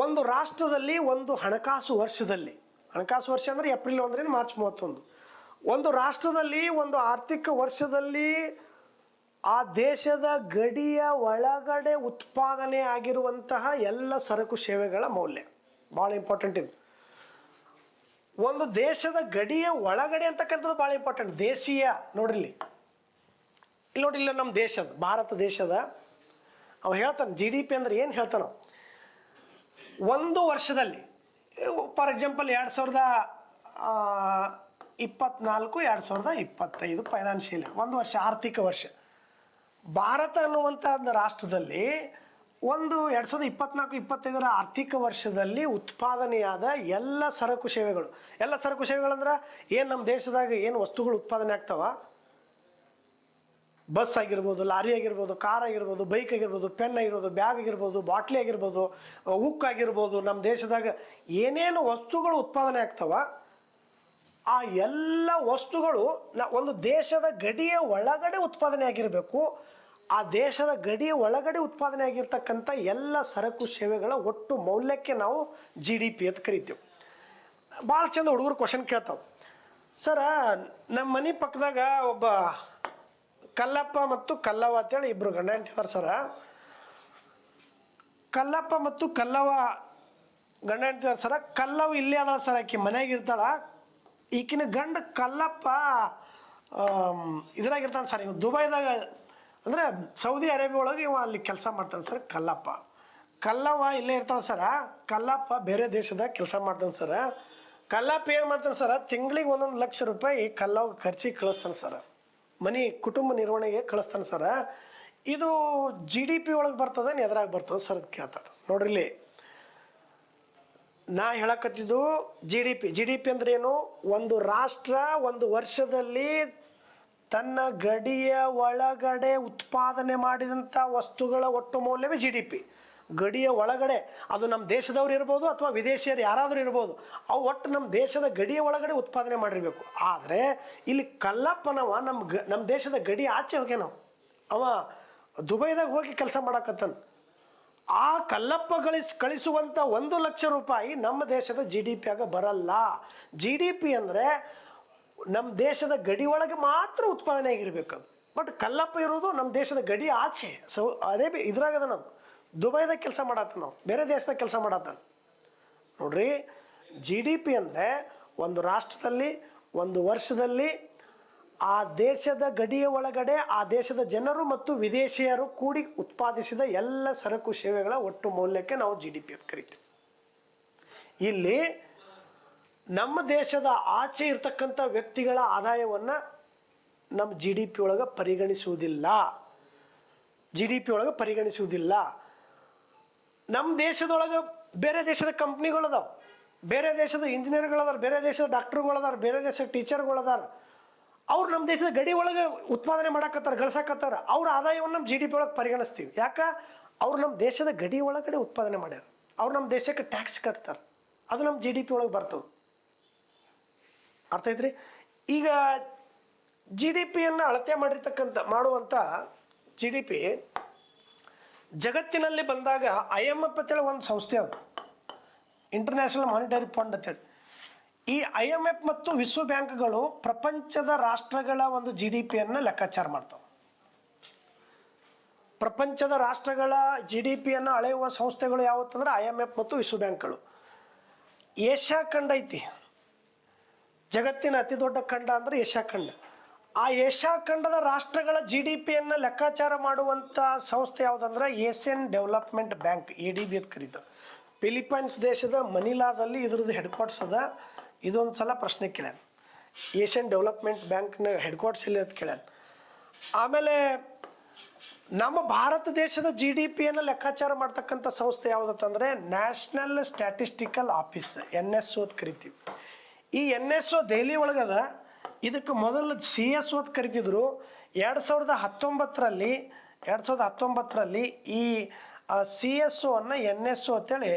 ಒಂದು ರಾಷ್ಟ್ರದಲ್ಲಿ ಒಂದು ಹಣಕಾಸು ವರ್ಷದಲ್ಲಿ, ಹಣಕಾಸು ವರ್ಷ ಅಂದರೆ ಏಪ್ರಿಲ್ 1ರಿಂದ ಮಾರ್ಚ್ 31, ಒಂದು ರಾಷ್ಟ್ರದಲ್ಲಿ ಒಂದು ಆರ್ಥಿಕ ವರ್ಷದಲ್ಲಿ ಆ ದೇಶದ ಗಡಿಯ ಒಳಗಡೆ ಉತ್ಪಾದನೆ ಆಗಿರುವಂತಹ ಎಲ್ಲ ಸರಕು ಸೇವೆಗಳ ಮೌಲ್ಯ. ಭಾಳ ಇಂಪಾರ್ಟೆಂಟ್ ಇದು. ಒಂದು ದೇಶದ ಗಡಿಯ ಒಳಗಡೆ ಅಂತಕ್ಕಂಥದ್ದು ಭಾಳ ಇಂಪಾರ್ಟೆಂಟ್. ದೇಶೀಯ ನೋಡ್ರಿ, ಇಲ್ಲಿ ನೋಡಿ, ಇಲ್ಲ ನಮ್ಮ ದೇಶದ ಭಾರತ ದೇಶದ ಅವ ಹೇಳ್ತಾನೆ GDP ಅಂದ್ರೆ ಏನು ಹೇಳ್ತಾನೋ, ಒಂದು ವರ್ಷದಲ್ಲಿ ಫಾರ್ ಎಕ್ಸಾಂಪಲ್ 2024-2025 ಫೈನಾನ್ಷಿಯಲ್ ಒಂದು ವರ್ಷ, ಆರ್ಥಿಕ ವರ್ಷ. ಭಾರತ ಅನ್ನುವಂಥ ರಾಷ್ಟ್ರದಲ್ಲಿ ಒಂದು 2024-25 ಆರ್ಥಿಕ ವರ್ಷದಲ್ಲಿ ಉತ್ಪಾದನೆಯಾದ ಎಲ್ಲ ಸರಕು ಸೇವೆಗಳಂದ್ರೆ ಏನು ನಮ್ಮ ದೇಶದಾಗ ಏನು ವಸ್ತುಗಳು ಉತ್ಪಾದನೆ ಆಗ್ತಾವ, ಬಸ್ ಆಗಿರ್ಬೋದು, ಲಾರಿ ಆಗಿರ್ಬೋದು, ಕಾರ್ ಆಗಿರ್ಬೋದು, ಬೈಕ್ ಆಗಿರ್ಬೋದು, ಪೆನ್ ಆಗಿರ್ಬೋದು, ಬ್ಯಾಗ್ ಆಗಿರ್ಬೋದು, ಬಾಟ್ಲಿ ಆಗಿರ್ಬೋದು, ಉಕ್ ಆಗಿರ್ಬೋದು, ನಮ್ಮ ದೇಶದಾಗ ಏನೇನು ವಸ್ತುಗಳು ಉತ್ಪಾದನೆ ಆಗ್ತಾವ ಆ ಎಲ್ಲ ವಸ್ತುಗಳು ಒಂದು ದೇಶದ ಗಡಿಯ ಒಳಗಡೆ ಉತ್ಪಾದನೆ ಆಗಿರಬೇಕು. ಆ ದೇಶದ ಗಡಿಯ ಒಳಗಡೆ ಉತ್ಪಾದನೆ ಆಗಿರ್ತಕ್ಕಂಥ ಎಲ್ಲ ಸರಕು ಸೇವೆಗಳ ಒಟ್ಟು ಮೌಲ್ಯಕ್ಕೆ ನಾವು GDP ಅಂತ ಕರಿತೀವಿ. ಭಾಳ ಚಂದ ಹುಡುಗರು ಕ್ವಶನ್ ಕೇಳ್ತಾವೆ. ಸರ, ನಮ್ಮ ಮನೆ ಪಕ್ಕದಾಗ ಒಬ್ಬ ಕಲ್ಲಪ್ಪ ಮತ್ತು ಕಲ್ಲವ್ವ ಅಂತೇಳಿ ಇಬ್ಬರು ಗಂಡ ಹೆಂಡ್ತಿದಾರೆ ಸರ. ಕಲ್ಲಪ್ಪ ಮತ್ತು ಕಲ್ಲವ್ವ ಗಂಡ ಹೆಂಡ್ತಿದಾರೆ ಸರ. ಕಲ್ಲವ್ವ ಇಲ್ಲೇ ಅದಳ ಸರ್, ಆಕಿ ಮನೆಯಾಗ ಇರ್ತಾಳ. ಈಕಿನ ಗಂಡ ಕಲ್ಲಪ್ಪ ಇದ್ರಾಗಿರ್ತಾನೆ ಸರ್, ಇವ್ ದುಬೈದಾಗ ಅಂದರೆ ಸೌದಿ ಅರೇಬಿಯಾ ಒಳಗೆ ಇವ ಅಲ್ಲಿ ಕೆಲಸ ಮಾಡ್ತಾನೆ ಸರ್ ಕಲ್ಲಪ್ಪ. ಕಲ್ಲವ್ವ ಇಲ್ಲೇ ಇರ್ತಾಳೆ ಸರ. ಕಲ್ಲಪ್ಪ ಬೇರೆ ದೇಶದಾಗ ಕೆಲಸ ಮಾಡ್ತಾನೆ ಸರ. ಕಲ್ಲಪ್ಪ ಏನು ಮಾಡ್ತಾನೆ ಸರ, ತಿಂಗಳಿಗೆ 1 ಲಕ್ಷ ರೂಪಾಯಿ ಕಲ್ಲವ್ವ ಖರ್ಚಿಗೆ ಕಳಿಸ್ತಾನೆ ಸರ, ಕುಟುಂಬ ನಿರ್ವಹಣೆಗೆ ಕಳಿಸ್ತಾನೆ ಸರ. ಇದು GDP ಒಳಗೆ ಬರ್ತದೆ, ಎದ್ರಾಗ ಬರ್ತದೆ ಸರ್ ಅಂತ ಕೇಳ್ತಾರೆ. ನೋಡ್ರಿ, ಇಲ್ಲಿ ನಾ ಹೇಳಕತ್ತಿದ್ದು GDP ಅಂದ್ರೆ ಏನು? ಒಂದು ರಾಷ್ಟ್ರ ಒಂದು ವರ್ಷದಲ್ಲಿ ತನ್ನ ಗಡಿಯ ಒಳಗಡೆ ಉತ್ಪಾದನೆ ಮಾಡಿದಂಥ ವಸ್ತುಗಳ ಒಟ್ಟು ಮೌಲ್ಯವೇ GDP. ಗಡಿಯ ಒಳಗಡೆ ಅದು ನಮ್ಮ ದೇಶದವ್ರು ಇರ್ಬೋದು ಅಥವಾ ವಿದೇಶಿಯರು ಯಾರಾದರೂ ಇರ್ಬೋದು, ಅವು ಒಟ್ಟು ನಮ್ಮ ದೇಶದ ಗಡಿಯ ಒಳಗಡೆ ಉತ್ಪಾದನೆ ಮಾಡಿರಬೇಕು. ಆದರೆ ಇಲ್ಲಿ ಕಲ್ಲಪ್ಪನವ ನಮ್ಮ ದೇಶದ ಗಡಿ ಆಚೆ ಹೋಗ್ಯಾನವ, ಅವ ದುಬೈದಾಗ ಹೋಗಿ ಕೆಲಸ ಮಾಡಕತ್ತಾನ. ಆ ಕಲ್ಲಪ್ಪ ಕಳಿಸುವಂಥ 1 ಲಕ್ಷ ರೂಪಾಯಿ ನಮ್ಮ ದೇಶದ GDP ಆಗ ಬರಲ್ಲ. GDP ಅಂದರೆ ನಮ್ಮ ದೇಶದ ಗಡಿ ಒಳಗೆ ಮಾತ್ರ ಉತ್ಪಾದನೆ ಆಗಿರ್ಬೇಕದು. ಬಟ್ ಕಲ್ಲಪ್ಪ ಇರೋದು ನಮ್ಮ ದೇಶದ ಗಡಿ ಆಚೆ, ಇದ್ರಾಗದ ನಾವು ದುಬೈದಾಗ ಕೆಲಸ ಮಾಡತ್ತ, ನಾವು ಬೇರೆ ದೇಶದಾಗ ಕೆಲಸ ಮಾಡತ್ತಾನ. ನೋಡ್ರಿ, GDP ಅಂದರೆ ಒಂದು ರಾಷ್ಟ್ರದಲ್ಲಿ ಒಂದು ವರ್ಷದಲ್ಲಿ ಆ ದೇಶದ ಗಡಿಯ ಒಳಗಡೆ ಆ ದೇಶದ ಜನರು ಮತ್ತು ವಿದೇಶಿಯರು ಕೂಡಿ ಉತ್ಪಾದಿಸಿದ ಎಲ್ಲ ಸರಕು ಸೇವೆಗಳ ಒಟ್ಟು ಮೌಲ್ಯಕ್ಕೆ ನಾವು GDP ಅಂತ ಕರಿತೀವಿ. ಇಲ್ಲಿ ನಮ್ಮ ದೇಶದ ಆಚೆ ಇರ್ತಕ್ಕಂಥ ವ್ಯಕ್ತಿಗಳ ಆದಾಯವನ್ನು ನಮ್ಮ GDP ಒಳಗೆ ಪರಿಗಣಿಸುವುದಿಲ್ಲ. ನಮ್ಮ ದೇಶದೊಳಗೆ ಬೇರೆ ದೇಶದ ಕಂಪ್ನಿಗಳದಾವ, ಬೇರೆ ದೇಶದ ಇಂಜಿನಿಯರ್ಗಳದಾರ, ಬೇರೆ ದೇಶದ ಡಾಕ್ಟರ್ಗಳದಾರ, ಬೇರೆ ದೇಶದ ಟೀಚರ್ಗಳದಾರ. ಅವ್ರು ನಮ್ಮ ದೇಶದ ಗಡಿ ಒಳಗೆ ಉತ್ಪಾದನೆ ಮಾಡಕತ್ತಾರ, ಗಳಿಸಕತ್ತಾರ. ಅವ್ರ ಆದಾಯವನ್ನು ನಮ್ಮ GDP ಒಳಗೆ ಪರಿಗಣಿಸ್ತೀವಿ. ಯಾಕೆ? ಅವ್ರು ನಮ್ಮ ದೇಶದ ಗಡಿ ಒಳಗಡೆ ಉತ್ಪಾದನೆ ಮಾಡ್ಯಾರ, ಅವ್ರು ನಮ್ಮ ದೇಶಕ್ಕೆ ಟ್ಯಾಕ್ಸ್ ಕಟ್ತಾರೆ, ಅದು ನಮ್ಮ GDP ಒಳಗೆ ಬರ್ತದೆ. ಅರ್ಥ ಐತ್ರಿ? ಈಗ GDPಯನ್ನು ಅಳತೆ ಮಾಡುವಂಥ GDP ಜಗತ್ತಿನಲ್ಲಿ ಬಂದಾಗ IMF ಅಂತೇಳಿ ಒಂದು ಸಂಸ್ಥೆ ಅದು, ಇಂಟರ್ನ್ಯಾಷನಲ್ ಮಾನಿಟರಿ ಫಂಡ್ ಅಂತೇಳಿ. ಈ IMF ಮತ್ತು ವಿಶ್ವ ಬ್ಯಾಂಕ್ಗಳು ಪ್ರಪಂಚದ ರಾಷ್ಟ್ರಗಳ ಒಂದು GDPಯನ್ನು ಲೆಕ್ಕಾಚಾರ ಮಾಡ್ತಾವೆ. ಪ್ರಪಂಚದ ರಾಷ್ಟ್ರಗಳ GDPಯನ್ನು ಅಳೆಯುವ ಸಂಸ್ಥೆಗಳು ಯಾವತ್ತಂದ್ರೆ IMF ಮತ್ತು ವಿಶ್ವ ಬ್ಯಾಂಕ್ಗಳು. ಏಷ್ಯಾ ಖಂಡ ಐತಿ, ಜಗತ್ತಿನ ಅತಿ ದೊಡ್ಡ ಖಂಡ ಅಂದ್ರೆ ಏಷ್ಯಾ ಖಂಡ. ಆ ಏಷ್ಯಾ ಖಂಡದ ರಾಷ್ಟ್ರಗಳ GDPಯನ್ನು ಲೆಕ್ಕಾಚಾರ ಮಾಡುವಂಥ ಸಂಸ್ಥೆ ಯಾವುದಂದ್ರೆ ಏಷ್ಯನ್ ಡೆವಲಪ್ಮೆಂಟ್ ಬ್ಯಾಂಕ್, ADB ಅಂತ ಕರೀತಾರೆ. ಫಿಲಿಪೈನ್ಸ್ ದೇಶದ ಮನಿಲಾದಲ್ಲಿ ಇದ್ರದ್ದು ಹೆಡ್ ಕ್ವಾರ್ಟರ್ಸ್ ಅದ. ಇದೊಂದು ಸಲ ಪ್ರಶ್ನೆ ಕೇಳ್ಯಾನ, ಏಷ್ಯನ್ ಡೆವಲಪ್ಮೆಂಟ್ ಬ್ಯಾಂಕ್ನ ಹೆಡ್ ಕ್ವಾರ್ಟರ್ಸ್ ಎಲ್ಲಿ ಅಂತ ಕೇಳ್ಯಾನ. ಆಮೇಲೆ ನಮ್ಮ ಭಾರತ ದೇಶದ GDPಯನ್ನು ಲೆಕ್ಕಾಚಾರ ಮಾಡ್ತಕ್ಕಂಥ ಸಂಸ್ಥೆ ಯಾವುದಂತಂದರೆ ನ್ಯಾಷನಲ್ ಸ್ಟ್ಯಾಟಿಸ್ಟಿಕಲ್ ಆಫೀಸ್, NSO ಅಂತ ಕರಿತೀವಿ. ಈ NSO ದೆಹಲಿ ಒಳಗದ. ಇದಕ್ಕೆ ಮೊದಲು CSO ಅಂತ ಕರಿತಿದ್ರು. 2019ರಲ್ಲಿ ಈ CSO ಅನ್ನು NSO ಅಂತೇಳಿ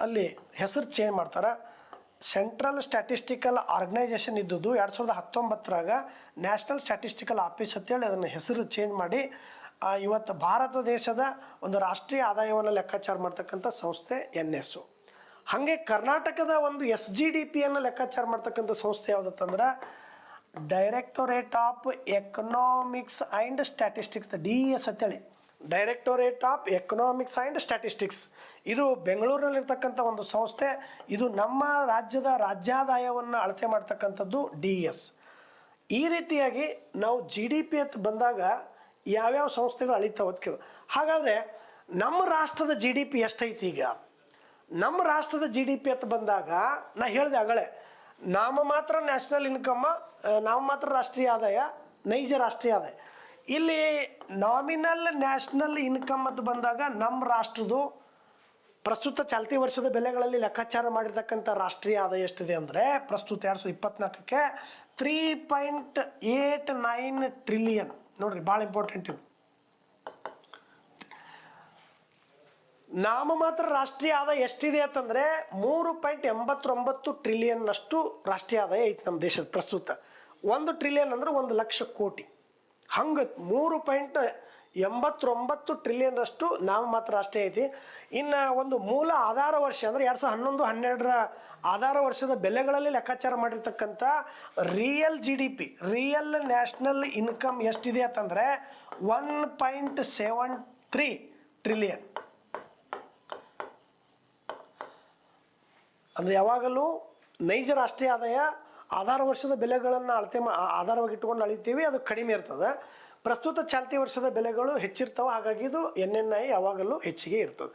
ಅಲ್ಲಿ ಹೆಸರು ಚೇಂಜ್ ಮಾಡ್ತಾರೆ. ಸೆಂಟ್ರಲ್ ಸ್ಟ್ಯಾಟಿಸ್ಟಿಕಲ್ ಆರ್ಗನೈಜೇಷನ್ ಇದ್ದದ್ದು 2019ರಾಗ ನ್ಯಾಷನಲ್ ಸ್ಟ್ಯಾಟಿಸ್ಟಿಕಲ್ ಆಫೀಸ್ ಅಂತೇಳಿ ಅದನ್ನು ಹೆಸರು ಚೇಂಜ್ ಮಾಡಿ ಇವತ್ತು ಭಾರತ ದೇಶದ ಒಂದು ರಾಷ್ಟ್ರೀಯ ಆದಾಯವನ್ನು ಲೆಕ್ಕಾಚಾರ ಮಾಡ್ತಕ್ಕಂಥ ಸಂಸ್ಥೆ NSO. ಹಾಗೆ ಕರ್ನಾಟಕದ ಒಂದು SGDPಯನ್ನು ಲೆಕ್ಕಾಚಾರ ಮಾಡ್ತಕ್ಕಂಥ ಸಂಸ್ಥೆ ಯಾವುದಂತಂದ್ರೆ directorate of economics and statistics, DES ಅಂತೇಳಿ, directorate of economics and statistics. ಇದು ಬೆಂಗಳೂರಿನಲ್ಲಿರ್ತಕ್ಕಂಥ ಒಂದು ಸಂಸ್ಥೆ. ಇದು ನಮ್ಮ ರಾಜ್ಯದ ರಾಜ್ಯಾದಾಯವನ್ನು ಅಳತೆ ಮಾಡ್ತಕ್ಕಂಥದ್ದು DES. ಈ ರೀತಿಯಾಗಿ ನಾವು GDP ಅಂತ ಬಂದಾಗ ಯಾವ್ಯಾವ ಸಂಸ್ಥೆಗಳು ಅಳಿತಾವ ಅಂತ ಕೇಳಿ. ಹಾಗಾದರೆ ನಮ್ಮ ರಾಷ್ಟ್ರದ GDP ಎಷ್ಟೈತಿ? ಈಗ ನಮ್ಮ ರಾಷ್ಟ್ರದ GDP ಅಂತ ಬಂದಾಗ ನಾ ಹೇಳಿದೆ ಆಗಲೇ, ನಾವು ಮಾತ್ರ ನ್ಯಾಷನಲ್ ಇನ್ಕಮ್, ನಾವು ಮಾತ್ರ ರಾಷ್ಟ್ರೀಯ ಆದಾಯ, ನೈಜ ರಾಷ್ಟ್ರೀಯ ಆದಾಯ. ಇಲ್ಲಿ ನಾಮಿನಲ್ ನ್ಯಾಷನಲ್ ಇನ್ಕಮ್ ಅಂತ ಬಂದಾಗ ನಮ್ಮ ರಾಷ್ಟ್ರದ್ದು ಪ್ರಸ್ತುತ ಚಾಲ್ತಿ ವರ್ಷದ ಬೆಲೆಗಳಲ್ಲಿ ಲೆಕ್ಕಾಚಾರ ಮಾಡಿರ್ತಕ್ಕಂಥ ರಾಷ್ಟ್ರೀಯ ಆದಾಯ ಎಷ್ಟಿದೆ ಅಂದರೆ ಪ್ರಸ್ತುತ 2024ಕ್ಕೆ 3.89 ಟ್ರಿಲಿಯನ್. ನೋಡ್ರಿ, ಭಾಳ ಇಂಪಾರ್ಟೆಂಟ್ ಇದು. ನಾಮಮಾತ್ರ ರಾಷ್ಟ್ರೀಯ ಆದಾಯ ಎಷ್ಟಿದೆ ಅಂತಂದರೆ 3.89 ಟ್ರಿಲಿಯನ್ನಷ್ಟು ರಾಷ್ಟ್ರೀಯ ಆದಾಯ ಐತಿ ನಮ್ಮ ದೇಶದ ಪ್ರಸ್ತುತ. 1 ಟ್ರಿಲಿಯನ್ ಅಂದ್ರೆ 1,00,000 ಕೋಟಿ. ಹಂಗೆ 3.89 ಟ್ರಿಲಿಯನ್ರಷ್ಟು ನಾಮಮಾತ್ರ ರಾಷ್ಟ್ರೀಯ ಐತಿ. ಇನ್ನು ಒಂದು ಮೂಲ ಆಧಾರ ವರ್ಷ ಅಂದರೆ 2011-12ರ ಆಧಾರ ವರ್ಷದ ಬೆಲೆಗಳಲ್ಲಿ ಲೆಕ್ಕಾಚಾರ ಮಾಡಿರ್ತಕ್ಕಂಥ real GDP, real national income ಎಷ್ಟಿದೆ ಅಂತಂದರೆ 1.73 ಟ್ರಿಲಿಯನ್. ಅಂದರೆ ಯಾವಾಗಲೂ ನೈಜ ರಾಷ್ಟ್ರೀಯ ಆದಾಯ ಆಧಾರ ವರ್ಷದ ಬೆಲೆಗಳನ್ನು ಆಧಾರವಾಗಿ ಇಟ್ಕೊಂಡು ಅಳಿತೀವಿ, ಅದು ಕಡಿಮೆ ಇರ್ತದೆ. ಪ್ರಸ್ತುತ ಚಾಲ್ತಿ ವರ್ಷದ ಬೆಲೆಗಳು ಹೆಚ್ಚಿರ್ತವೆ, ಹಾಗಾಗಿ ಇದು NNI ಯಾವಾಗಲೂ ಹೆಚ್ಚಿಗೆ ಇರ್ತದೆ.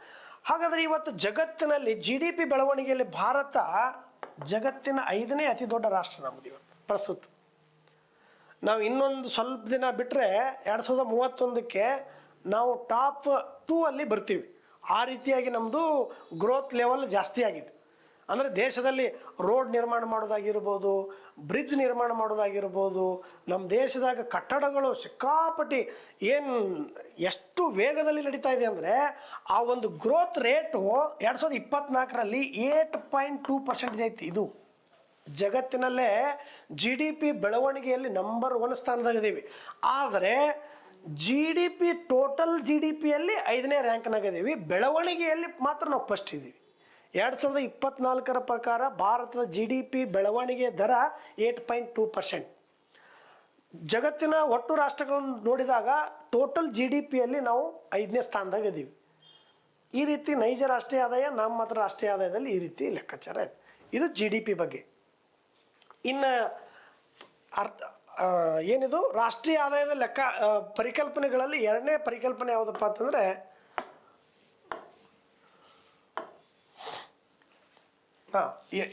ಹಾಗಾದರೆ ಇವತ್ತು ಜಗತ್ತಿನಲ್ಲಿ GDP ಬೆಳವಣಿಗೆಯಲ್ಲಿ ಭಾರತ ಜಗತ್ತಿನ 5ನೇ ಅತಿ ದೊಡ್ಡ ರಾಷ್ಟ್ರ ನಮ್ಮದು ಇವತ್ತು ಪ್ರಸ್ತುತ. ನಾವು ಇನ್ನೊಂದು ಸ್ವಲ್ಪ ದಿನ ಬಿಟ್ಟರೆ 2031ಕ್ಕೆ ನಾವು ಟಾಪ್ 2 ಅಲ್ಲಿ ಬರ್ತೀವಿ. ಆ ರೀತಿಯಾಗಿ ನಮ್ಮದು ಗ್ರೋತ್ ಲೆವೆಲ್ ಜಾಸ್ತಿ ಆಗಿದೆ. ಅಂದರೆ ದೇಶದಲ್ಲಿ ರೋಡ್ ನಿರ್ಮಾಣ ಮಾಡೋದಾಗಿರ್ಬೋದು, ಬ್ರಿಡ್ಜ್ ನಿರ್ಮಾಣ ಮಾಡೋದಾಗಿರ್ಬೋದು, ನಮ್ಮ ದೇಶದಾಗ ಕಟ್ಟಡಗಳು ಸಿಕ್ಕಾಪಟ್ಟಿ ಎಷ್ಟು ವೇಗದಲ್ಲಿ ನಡೀತಾ ಇದೆ ಅಂದರೆ ಆ ಒಂದು ಗ್ರೋತ್ ರೇಟು 2024ರಲ್ಲಿ 8.2% ಐತಿ. ಇದು ಜಗತ್ತಿನಲ್ಲೇ GDP ಬೆಳವಣಿಗೆಯಲ್ಲಿ ನಂಬರ್ 1 ಸ್ಥಾನದಾಗಿದ್ದೀವಿ. ಆದರೆ GDP ಟೋಟಲ್ GDPಯಲ್ಲಿ 5ನೇ ರ್ಯಾಂಕ್ನಾಗಿದ್ದೀವಿ. ಬೆಳವಣಿಗೆಯಲ್ಲಿ ಮಾತ್ರ ನಾವು ಫಸ್ಟ್ ಇದ್ದೀವಿ. 2024ರ ಪ್ರಕಾರ ಭಾರತದ GDP ಬೆಳವಣಿಗೆ ದರ 8.2%. ಜಗತ್ತಿನ ಒಟ್ಟು ರಾಷ್ಟ್ರಗಳನ್ನು ನೋಡಿದಾಗ ಟೋಟಲ್ GDPಯಲ್ಲಿ ನಾವು 5ನೇ ಸ್ಥಾನದಾಗ ಇದ್ದೀವಿ. ಈ ರೀತಿ ನೈಜ ರಾಷ್ಟ್ರೀಯ ಆದಾಯ, ನಾಮಮಾತ್ರ ರಾಷ್ಟ್ರೀಯ ಆದಾಯದಲ್ಲಿ ಈ ರೀತಿ ಲೆಕ್ಕಾಚಾರ ಇದೆ. ಇದು GDP ಬಗ್ಗೆ. ಇನ್ನು ಏನಿದು ರಾಷ್ಟ್ರೀಯ ಆದಾಯದ ಪರಿಕಲ್ಪನೆಗಳಲ್ಲಿ 2ನೇ ಪರಿಕಲ್ಪನೆ ಯಾವುದಪ್ಪ ಅಂತಂದರೆ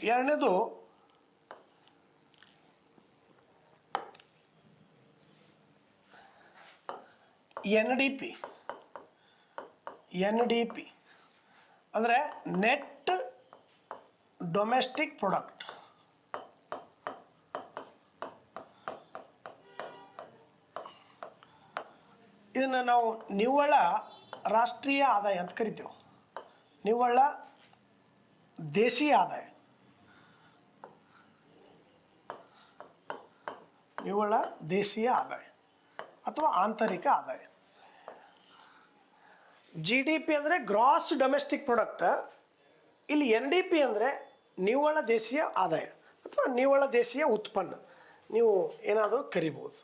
ಎರಡನೇದು NDP ಅಂದರೆ ನೆಟ್ ಡೊಮೆಸ್ಟಿಕ್ ಪ್ರಾಡಕ್ಟ್. ಇದನ್ನು ನಾವು ನಿವ್ವಳ ರಾಷ್ಟ್ರೀಯ ಆದಾಯ ಅಂತ ಕರಿತೇವೆ. ನಿವ್ವಳ ದೇಶೀಯ ಆದಾಯ, ನಿವ್ವಳ ದೇಶೀಯ ಆದಾಯ ಅಥವಾ ಆಂತರಿಕ ಆದಾಯ. GDP ಅಂದರೆ ಗ್ರಾಸ್ ಡೊಮೆಸ್ಟಿಕ್ ಪ್ರಾಡಕ್ಟ್. ಇಲ್ಲಿ NDP ಅಂದರೆ ನಿವ್ವಳ ದೇಶೀಯ ಆದಾಯ ಅಥವಾ ನಿವ್ವಳ ದೇಶೀಯ ಉತ್ಪನ್ನ, ನೀವು ಏನಾದರೂ ಕರಿಬೋದು.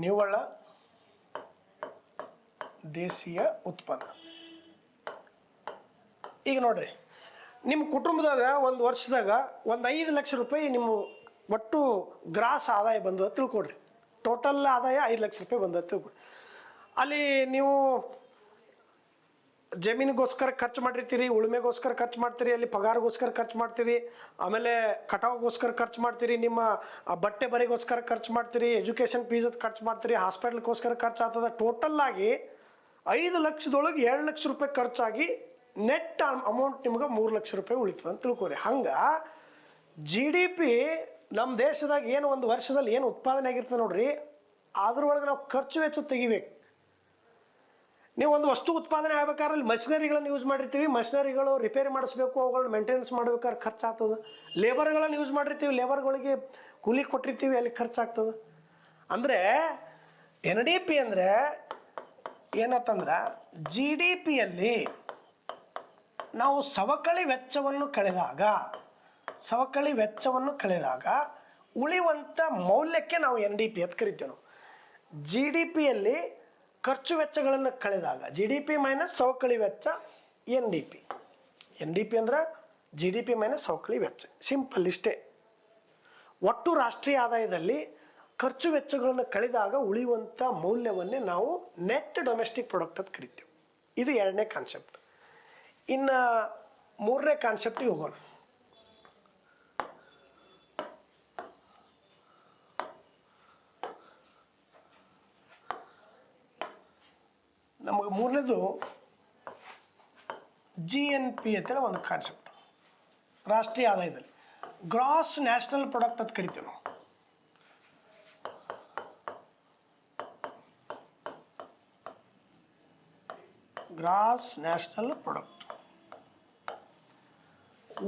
ನಿವ್ವಳ ದೇಶೀಯ ಉತ್ಪನ್ನ. ಈಗ ನೋಡ್ರಿ, ನಿಮ್ಮ ಕುಟುಂಬದಾಗ ಒಂದು ವರ್ಷದಾಗ 5 ಲಕ್ಷ ರೂಪಾಯಿ ನಿಮ್ಮ ಒಟ್ಟು ಗ್ರಾಸ್ ಆದಾಯ ಬಂದದ ತಿಳ್ಕೊಡ್ರಿ. ಟೋಟಲ್ ಆದಾಯ 5 ಲಕ್ಷ ರೂಪಾಯಿ ಬಂದದ ತಿಳ್ಕೊಡ್ರಿ. ಅಲ್ಲಿ ನೀವು ಜಮೀನಿಗೋಸ್ಕರ ಖರ್ಚು ಮಾಡಿರ್ತೀರಿ, ಉಳುಮೆಗೋಸ್ಕರ ಖರ್ಚು ಮಾಡ್ತೀರಿ, ಅಲ್ಲಿ ಪಗಾರಗೋಸ್ಕರ ಖರ್ಚು ಮಾಡ್ತೀರಿ, ಆಮೇಲೆ ಕಟಾವ್ಗೋಸ್ಕರ ಖರ್ಚು ಮಾಡ್ತೀರಿ, ನಿಮ್ಮ ಬಟ್ಟೆ ಬರೆಗೋಸ್ಕರ ಖರ್ಚು ಮಾಡ್ತೀರಿ, ಎಜುಕೇಷನ್ ಫೀಸ್ ಖರ್ಚು ಮಾಡ್ತೀರಿ, ಹಾಸ್ಪಿಟ್ಲ್ಗೋಸ್ಕರ ಖರ್ಚು ಆಗ್ತದೆ. ಟೋಟಲ್ಲಾಗಿ 5 ಲಕ್ಷದೊಳಗೆ 2 ಲಕ್ಷ ರೂಪಾಯಿ ಖರ್ಚಾಗಿ ನೆಟ್ ಅಮೌಂಟ್ ನಿಮ್ಗೆ 3 ಲಕ್ಷ ರೂಪಾಯಿ ಉಳಿತದೆ ಅಂತ ತಿಳ್ಕೊರಿ. ಹಂಗೆ GDP ನಮ್ಮ ದೇಶದಾಗ ಏನು ಒಂದು ವರ್ಷದಲ್ಲಿ ಏನು ಉತ್ಪಾದನೆ ಆಗಿರ್ತದೆ ನೋಡ್ರಿ, ಅದ್ರೊಳಗೆ ನಾವು ಖರ್ಚು ವೆಚ್ಚ ತೆಗಿಬೇಕು. ನೀವು ಒಂದು ವಸ್ತು ಉತ್ಪಾದನೆ ಆಗ್ಬೇಕಾದ್ರೆ ಅಲ್ಲಿ ಮಷಿನರಿಗಳನ್ನು ಯೂಸ್ ಮಾಡಿರ್ತೀವಿ, ಮಷಿನರಿಗಳು ರಿಪೇರಿ ಮಾಡಿಸ್ಬೇಕು, ಅವುಗಳನ್ನ ಮೇಂಟೆನೆನ್ಸ್ ಮಾಡ್ಬೇಕಾದ್ರೆ ಖರ್ಚಾಗ್ತದೆ. ಲೇಬರ್ಗಳನ್ನು ಯೂಸ್ ಮಾಡಿರ್ತೀವಿ, ಲೇಬರ್ಗಳಿಗೆ ಕೂಲಿ ಕೊಟ್ಟಿರ್ತೀವಿ, ಅಲ್ಲಿ ಖರ್ಚಾಗ್ತದೆ. ಅಂದರೆ NDP ಅಂದರೆ ಏನತ್ತಂದ್ರೆ GDPಯಲ್ಲಿ ನಾವು ಸವಕಳಿ ವೆಚ್ಚವನ್ನು ಕಳೆದಾಗ ಉಳಿಯುವಂಥ ಮೌಲ್ಯಕ್ಕೆ ನಾವು NDP ಅಂತ ಕರಿತೀವಿ. ನಾವು GDPಯಲ್ಲಿ ಖರ್ಚು ವೆಚ್ಚಗಳನ್ನು ಕಳೆದಾಗ GDP ಮೈನಸ್ ಸವಕಳಿ ವೆಚ್ಚ NDP ಅಂದ್ರೆ GDP ಮೈನಸ್ ಸವಕಳಿ ವೆಚ್ಚ. ಸಿಂಪಲ್ ಇಷ್ಟೇ. ಒಟ್ಟು ರಾಷ್ಟ್ರೀಯ ಆದಾಯದಲ್ಲಿ ಖರ್ಚು ವೆಚ್ಚಗಳನ್ನು ಕಳೆದಾಗ ಉಳಿಯುವಂಥ ಮೌಲ್ಯವನ್ನೇ ನಾವು ನೆಟ್ ಡೊಮೆಸ್ಟಿಕ್ ಪ್ರಾಡಕ್ಟ್ ಅಂತ ಕರಿತೀವಿ. ಇದು ಎರಡನೇ ಕಾನ್ಸೆಪ್ಟ್. ಇನ್ನು ಮೂರನೇ ಕಾನ್ಸೆಪ್ಟಿಗೆ ಹೋಗೋಣ. ನಮಗೆ ಮೂರನೇದು GNP ಅಂತೇಳಿ ಒಂದು ಕಾನ್ಸೆಪ್ಟ್, ರಾಷ್ಟ್ರೀಯ ಆದಾಯದಲ್ಲಿ ಗ್ರಾಸ್ ನ್ಯಾಷನಲ್ ಪ್ರಾಡಕ್ಟ್ ಅಂತ ಕರಿತೀವಿ ನಾವು. ಗ್ರಾಸ್ ನ್ಯಾಷನಲ್ ಪ್ರಾಡಕ್ಟ್,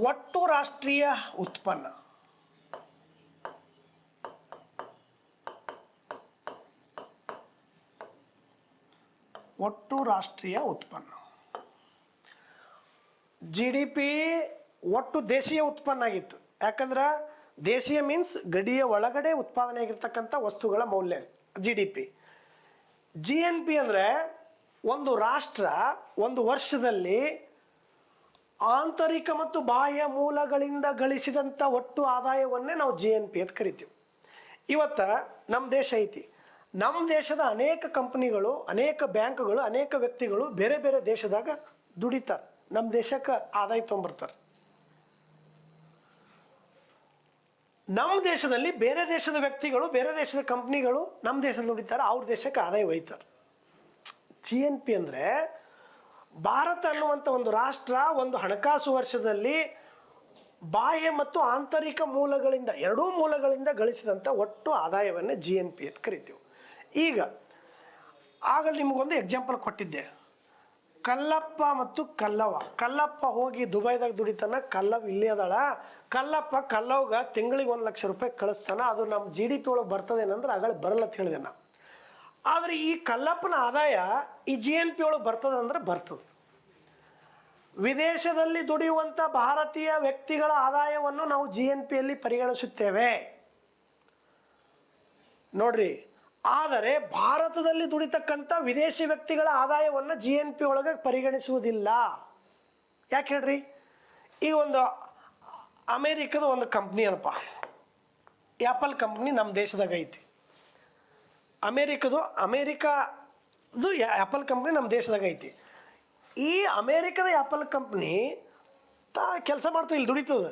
ಒಟ್ಟು ರಾಷ್ಟ್ರೀಯ ಉತ್ಪನ್ನ. ಒಟ್ಟು ರಾಷ್ಟ್ರೀಯ ಉತ್ಪನ್ನ. GDP ಒಟ್ಟು ದೇಶೀಯ ಉತ್ಪನ್ನ ಆಗಿತ್ತು. ಯಾಕಂದ್ರೆ ದೇಶೀಯ ಮೀನ್ಸ್ ಗಡಿಯ ಒಳಗಡೆ ಉತ್ಪಾದನೆ ಆಗಿರ್ತಕ್ಕಂಥ ವಸ್ತುಗಳ ಮೌಲ್ಯ GDP. GNP ಅಂದರೆ ಒಂದು ರಾಷ್ಟ್ರ ಒಂದು ವರ್ಷದಲ್ಲಿ ಆಂತರಿಕ ಮತ್ತು ಬಾಹ್ಯ ಮೂಲಗಳಿಂದ ಗಳಿಸಿದಂಥ ಒಟ್ಟು ಆದಾಯವನ್ನೇ ನಾವು GNP ಅಂತ ಕರಿತೀವಿ. ಇವತ್ತು ನಮ್ಮ ದೇಶ ಐತಿ, ನಮ್ಮ ದೇಶದ ಅನೇಕ ಕಂಪ್ನಿಗಳು, ಅನೇಕ ಬ್ಯಾಂಕ್ಗಳು, ಅನೇಕ ವ್ಯಕ್ತಿಗಳು ಬೇರೆ ಬೇರೆ ದೇಶದಾಗ ದುಡಿತಾರೆ, ನಮ್ಮ ದೇಶಕ್ಕೆ ಆದಾಯ ತೊಗೊಂಬರ್ತಾರೆ. ನಮ್ಮ ದೇಶದಲ್ಲಿ ಬೇರೆ ದೇಶದ ವ್ಯಕ್ತಿಗಳು, ಬೇರೆ ದೇಶದ ಕಂಪ್ನಿಗಳು ನಮ್ಮ ದೇಶದಲ್ಲಿ ದುಡಿತಾರೆ, ಅವ್ರ ದೇಶಕ್ಕೆ ಆದಾಯ ಒಯ್ತಾರೆ. GNP ಅಂದರೆ ಭಾರತ ಅನ್ನುವಂಥ ಒಂದು ರಾಷ್ಟ್ರ ಒಂದು ಹಣಕಾಸು ವರ್ಷದಲ್ಲಿ ಬಾಹ್ಯ ಮತ್ತು ಆಂತರಿಕ ಮೂಲಗಳಿಂದ, ಎರಡೂ ಮೂಲಗಳಿಂದ ಗಳಿಸಿದಂಥ ಒಟ್ಟು ಆದಾಯವನ್ನೇ GNP ಅಂತ ಕರಿತೀವಿ. ಈಗ ಆಗಲಿ ನಿಮಗೊಂದು ಎಕ್ಸಾಂಪಲ್ ಕೊಟ್ಟಿದ್ದೆ, ಕಲ್ಲಪ್ಪ ಮತ್ತು ಕಲ್ಲವ. ಕಲ್ಲಪ್ಪ ಹೋಗಿ ದುಬೈದಾಗ ದುಡಿತಾನ, ಕಲ್ಲವ್ ಇಲ್ಲೇ ಅದಾಳ. ಕಲ್ಲವ್ಗೆ ತಿಂಗಳಿಗೆ 1 ಲಕ್ಷ ರೂಪಾಯಿ ಕಳಿಸ್ತಾನ. ಅದು ನಮ್ಮ GDP ಒಳಗೆ ಬರ್ತದೇನಂದ್ರೆ ಆಗಲೇ ಬರಲ್ಲ ಅಂತ ಹೇಳಿದೆ ನಾ. ಆದರೆ ಈ ಕಲ್ಲಪ್ಪನ ಆದಾಯ ಈ GNP ಒಳಗೆ ಬರ್ತದೆ ಅಂದ್ರೆ ಬರ್ತದೆ. ವಿದೇಶದಲ್ಲಿ ದುಡಿಯುವಂಥ ಭಾರತೀಯ ವ್ಯಕ್ತಿಗಳ ಆದಾಯವನ್ನು ನಾವು GNPಯಲ್ಲಿ ಪರಿಗಣಿಸುತ್ತೇವೆ ನೋಡ್ರಿ. ಆದರೆ ಭಾರತದಲ್ಲಿ ದುಡಿತಕ್ಕಂಥ ವಿದೇಶಿ ವ್ಯಕ್ತಿಗಳ ಆದಾಯವನ್ನು GNP ಒಳಗೆ ಪರಿಗಣಿಸುವುದಿಲ್ಲ. ಯಾಕೆ ಹೇಳ್ರಿ? ಈ ಒಂದು ಅಮೇರಿಕದ ಒಂದು ಕಂಪ್ನಿ ಅದಪ್ಪ, ಆ್ಯಪಲ್ ಕಂಪ್ನಿ ನಮ್ಮ ದೇಶದಾಗ ಐತಿ. ಅಮೇರಿಕದು ಆ್ಯಪಲ್ ಕಂಪ್ನಿ ನಮ್ಮ ದೇಶದಾಗ ಐತಿ. ಈ ಅಮೇರಿಕದ ಆ್ಯಪಲ್ ಕಂಪ್ನಿ ಕೆಲಸ ಮಾಡ್ತದೆ, ಇಲ್ಲಿ ದುಡಿತದೆ,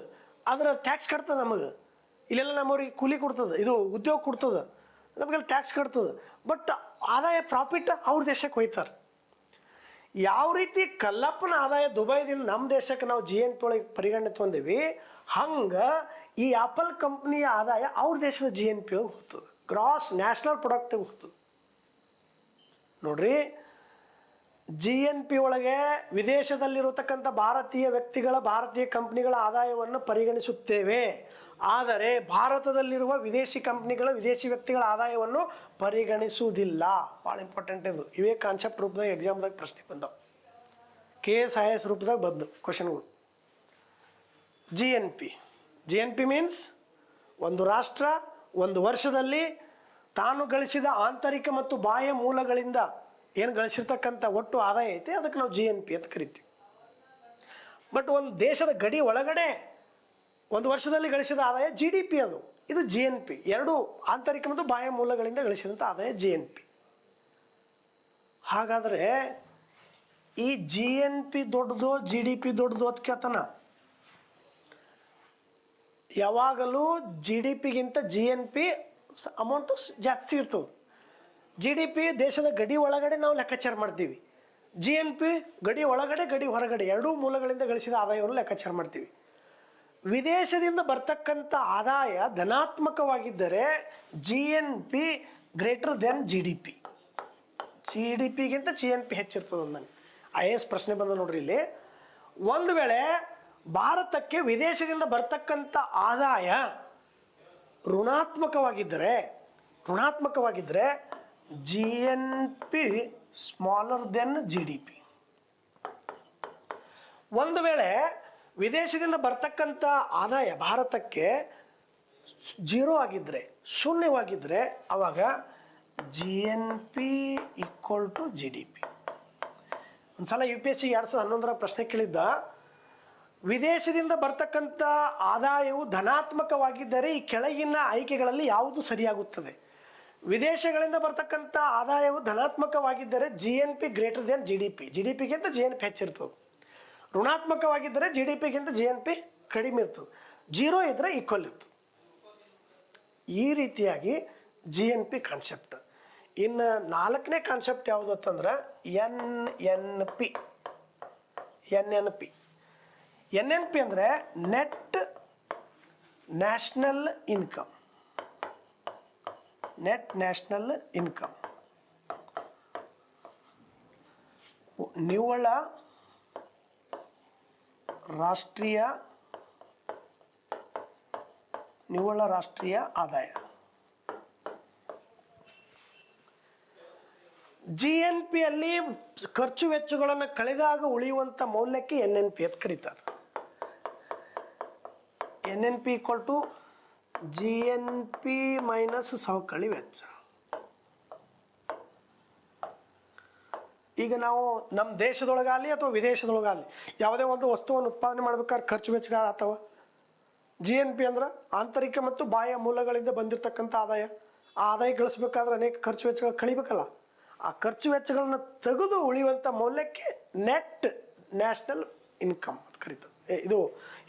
ಅದರ ಟ್ಯಾಕ್ಸ್ ಕಟ್ತದೆ ನಮಗೆ. ಇಲ್ಲೆಲ್ಲ ನಮ್ಮವ್ರಿಗೆ ಕೂಲಿ ಕೊಡ್ತದೆ, ಇದು ಉದ್ಯೋಗ ಕೊಡ್ತದೆ, ನಮಗೆಲ್ಲ ಟ್ಯಾಕ್ಸ್ ಕಟ್ತದೆ. ಬಟ್ ಆದಾಯ ಪ್ರಾಫಿಟ್ ಅವ್ರ ದೇಶಕ್ಕೆ ಹೋಯ್ತಾರೆ. ಯಾವ ರೀತಿ ಕಲ್ಲಪ್ಪನ ಆದಾಯ ದುಬೈದಿಂದ ನಮ್ಮ ದೇಶಕ್ಕೆ ನಾವು GNP ಒಳಗೆ ಪರಿಗಣನೆ ತೊಗೊಂಡೇವಿ, ಹಂಗೆ ಈ ಆ್ಯಪಲ್ ಕಂಪ್ನಿಯ ಆದಾಯ ಅವ್ರ ದೇಶದ GNP ಒಳಗೆ ಹೋಗ್ತದೆ, ಗ್ರಾಸ್ ನ್ಯಾಷನಲ್ ಪ್ರಾಡಕ್ಟಿಗೆ ಹೋಗ್ತದೆ ನೋಡ್ರಿ. GNP ಒಳಗೆ ವಿದೇಶದಲ್ಲಿರತಕ್ಕಂಥ ಭಾರತೀಯ ವ್ಯಕ್ತಿಗಳ, ಭಾರತೀಯ ಕಂಪ್ನಿಗಳ ಆದಾಯವನ್ನು ಪರಿಗಣಿಸುತ್ತೇವೆ. ಆದರೆ ಭಾರತದಲ್ಲಿರುವ ವಿದೇಶಿ ಕಂಪ್ನಿಗಳ, ವಿದೇಶಿ ವ್ಯಕ್ತಿಗಳ ಆದಾಯವನ್ನು ಪರಿಗಣಿಸುವುದಿಲ್ಲ. ಭಾಳ ಇಂಪಾರ್ಟೆಂಟ್ ಇದು. ಇವೇ ಕಾನ್ಸೆಪ್ಟ್ ರೂಪದಾಗ ಎಕ್ಸಾಮ್ದಾಗ ಪ್ರಶ್ನೆ ಬಂದವು, KS IAS ರೂಪದಾಗ ಬಂದು ಕ್ವಶನ್ಗಳು. GNP ಮೀನ್ಸ್ ಒಂದು ರಾಷ್ಟ್ರ ಒಂದು ವರ್ಷದಲ್ಲಿ ತಾನು ಗಳಿಸಿದ ಆಂತರಿಕ ಮತ್ತು ಬಾಹ್ಯ ಮೂಲಗಳಿಂದ ಏನು ಗಳಿಸಿರ್ತಕ್ಕಂಥ ಒಟ್ಟು ಆದಾಯ ಐತೆ ಅದಕ್ಕೆ ನಾವು GNP ಅಂತ ಕರಿತೀವಿ. ಬಟ್ ಒಂದು ದೇಶದ ಗಡಿ ಒಳಗಡೆ ಒಂದು ವರ್ಷದಲ್ಲಿ ಗಳಿಸಿದ ಆದಾಯ GDP, ಅದು ಇದು GNP. ಎರಡು ಆಂತರಿಕ ಮತ್ತು ಬಾಹ್ಯ ಮೂಲಗಳಿಂದ ಗಳಿಸಿದಂಥ ಆದಾಯ GNP. ಹಾಗಾದರೆ ಈ GNP ದೊಡ್ಡದು GDP ದೊಡ್ಡದು ಅಂತ ಕೇಳ್ತಾನ. ಯಾವಾಗಲೂ GDPಗಿಂತ GNP ಅಮೌಂಟು ಜಾಸ್ತಿ ಇರ್ತದೆ. GDP ದೇಶದ ಗಡಿ ಒಳಗಡೆ ನಾವು ಲೆಕ್ಕಾಚಾರ ಮಾಡ್ತೀವಿ, GNP ಗಡಿ ಒಳಗಡೆ ಗಡಿ ಹೊರಗಡೆ ಎರಡೂ ಮೂಲಗಳಿಂದ ಗಳಿಸಿದ ಆದಾಯವನ್ನು ಲೆಕ್ಕಾಚಾರ ಮಾಡ್ತೀವಿ. ವಿದೇಶದಿಂದ ಬರ್ತಕ್ಕಂಥ ಆದಾಯ ಧನಾತ್ಮಕವಾಗಿದ್ದರೆ GNP ಗ್ರೇಟರ್ ದೆನ್ GDP. GDPಗಿಂತ GNP ಹೆಚ್ಚಿರ್ತದೆ ಅಂದಂಗೆ. IAS ಪ್ರಶ್ನೆ ಬಂದ ನೋಡ್ರಿ ಇಲ್ಲಿ. ಒಂದು ವೇಳೆ ಭಾರತಕ್ಕೆ ವಿದೇಶದಿಂದ ಬರ್ತಕ್ಕಂಥ ಆದಾಯ ಋಣಾತ್ಮಕವಾಗಿದ್ದರೆ GNP ಸ್ಮಾಲರ್ ದೆನ್ GDP. ಒಂದು ವೇಳೆ ವಿದೇಶದಿಂದ ಬರ್ತಕ್ಕಂಥ ಆದಾಯ ಭಾರತಕ್ಕೆ 0 ಆಗಿದ್ದರೆ, ಶೂನ್ಯವಾಗಿದ್ದರೆ, ಆವಾಗ GNP ಈಕ್ವಲ್ ಟು GDP. ಒಂದು ಸಲ UPSC 2011 ಪ್ರಶ್ನೆ ಕೇಳಿದ್ದ, ವಿದೇಶದಿಂದ ಬರ್ತಕ್ಕಂಥ ಆದಾಯವು ಧನಾತ್ಮಕವಾಗಿದ್ದರೆ ಈ ಕೆಳಗಿನ ಆಯ್ಕೆಗಳಲ್ಲಿ ಯಾವುದು ಸರಿಯಾಗುತ್ತದೆ? ವಿದೇಶಗಳಿಂದ ಬರ್ತಕ್ಕಂಥ ಆದಾಯವು ಧನಾತ್ಮಕವಾಗಿದ್ದರೆ GNP ಗ್ರೇಟರ್ ದೆನ್ GDP. GDPಗಿಂತ GNP ಹೆಚ್ಚಿರ್ತದೆ. ಋಣಾತ್ಮಕವಾಗಿದ್ದರೆ ಜಿ ಡಿ ಪಿಗಿಂತ ಜಿ ಎನ್ ಪಿ ಕಡಿಮೆ ಇರ್ತದೆ, 0 ಇದ್ದರೆ ಈಕ್ವಲ್ ಇರ್ತದೆ. ಈ ರೀತಿಯಾಗಿ ಜಿ ಎನ್ ಪಿ ಕಾನ್ಸೆಪ್ಟ್. ಇನ್ನು 4ನೇ ಕಾನ್ಸೆಪ್ಟ್ ಯಾವುದು ಅಂತಂದ್ರೆ ಎನ್ ಎನ್ ಪಿ. ಅಂದರೆ ನೆಟ್ ನ್ಯಾಷನಲ್ ಇನ್ಕಮ್. ನಿವ್ವಳ ರಾಷ್ಟ್ರೀಯ ಆದಾಯ. ಜಿ ಎನ್ ಪಿ ಅಲ್ಲಿ ಖರ್ಚು ವೆಚ್ಚಗಳನ್ನು ಕಳೆದಾಗ ಉಳಿಯುವಂಥ ಮೌಲ್ಯಕ್ಕೆ ಎನ್ ಎನ್ ಪಿ ಅಂತ ಕರೀತಾರೆ. N N P equal to G N P minus ಸವಕಳಿ ವೆಚ್ಚ. ಈಗ ನಾವು ನಮ್ಮ ದೇಶದೊಳಗಾಗಲಿ ಅಥವಾ ವಿದೇಶದೊಳಗಾಗಲಿ ಯಾವುದೇ ಒಂದು ವಸ್ತುವನ್ನು ಉತ್ಪಾದನೆ ಮಾಡ್ಬೇಕಾದ್ರೆ ಖರ್ಚು ವೆಚ್ಚ ಅಥವಾ ಜಿ ಎನ್ ಪಿ ಅಂದ್ರೆ ಆಂತರಿಕ ಮತ್ತು ಬಾಹ್ಯ ಮೂಲಗಳಿಂದ ಬಂದಿರತಕ್ಕಂಥ ಆದಾಯ. ಆ ಆದಾಯ ಗಳಿಸ್ಬೇಕಾದ್ರೆ ಅನೇಕ ಖರ್ಚು ವೆಚ್ಚಗಳು ಕಳಿಬೇಕಲ್ಲ. ಆ ಖರ್ಚು ವೆಚ್ಚಗಳನ್ನ ತೆಗೆದು ಉಳಿಯುವಂಥ ಮೌಲ್ಯಕ್ಕೆ ನೆಟ್ ನ್ಯಾಷನಲ್ ಇನ್ಕಮ್ ಅಂತ ಕರೀತಾರೆ. ಇದು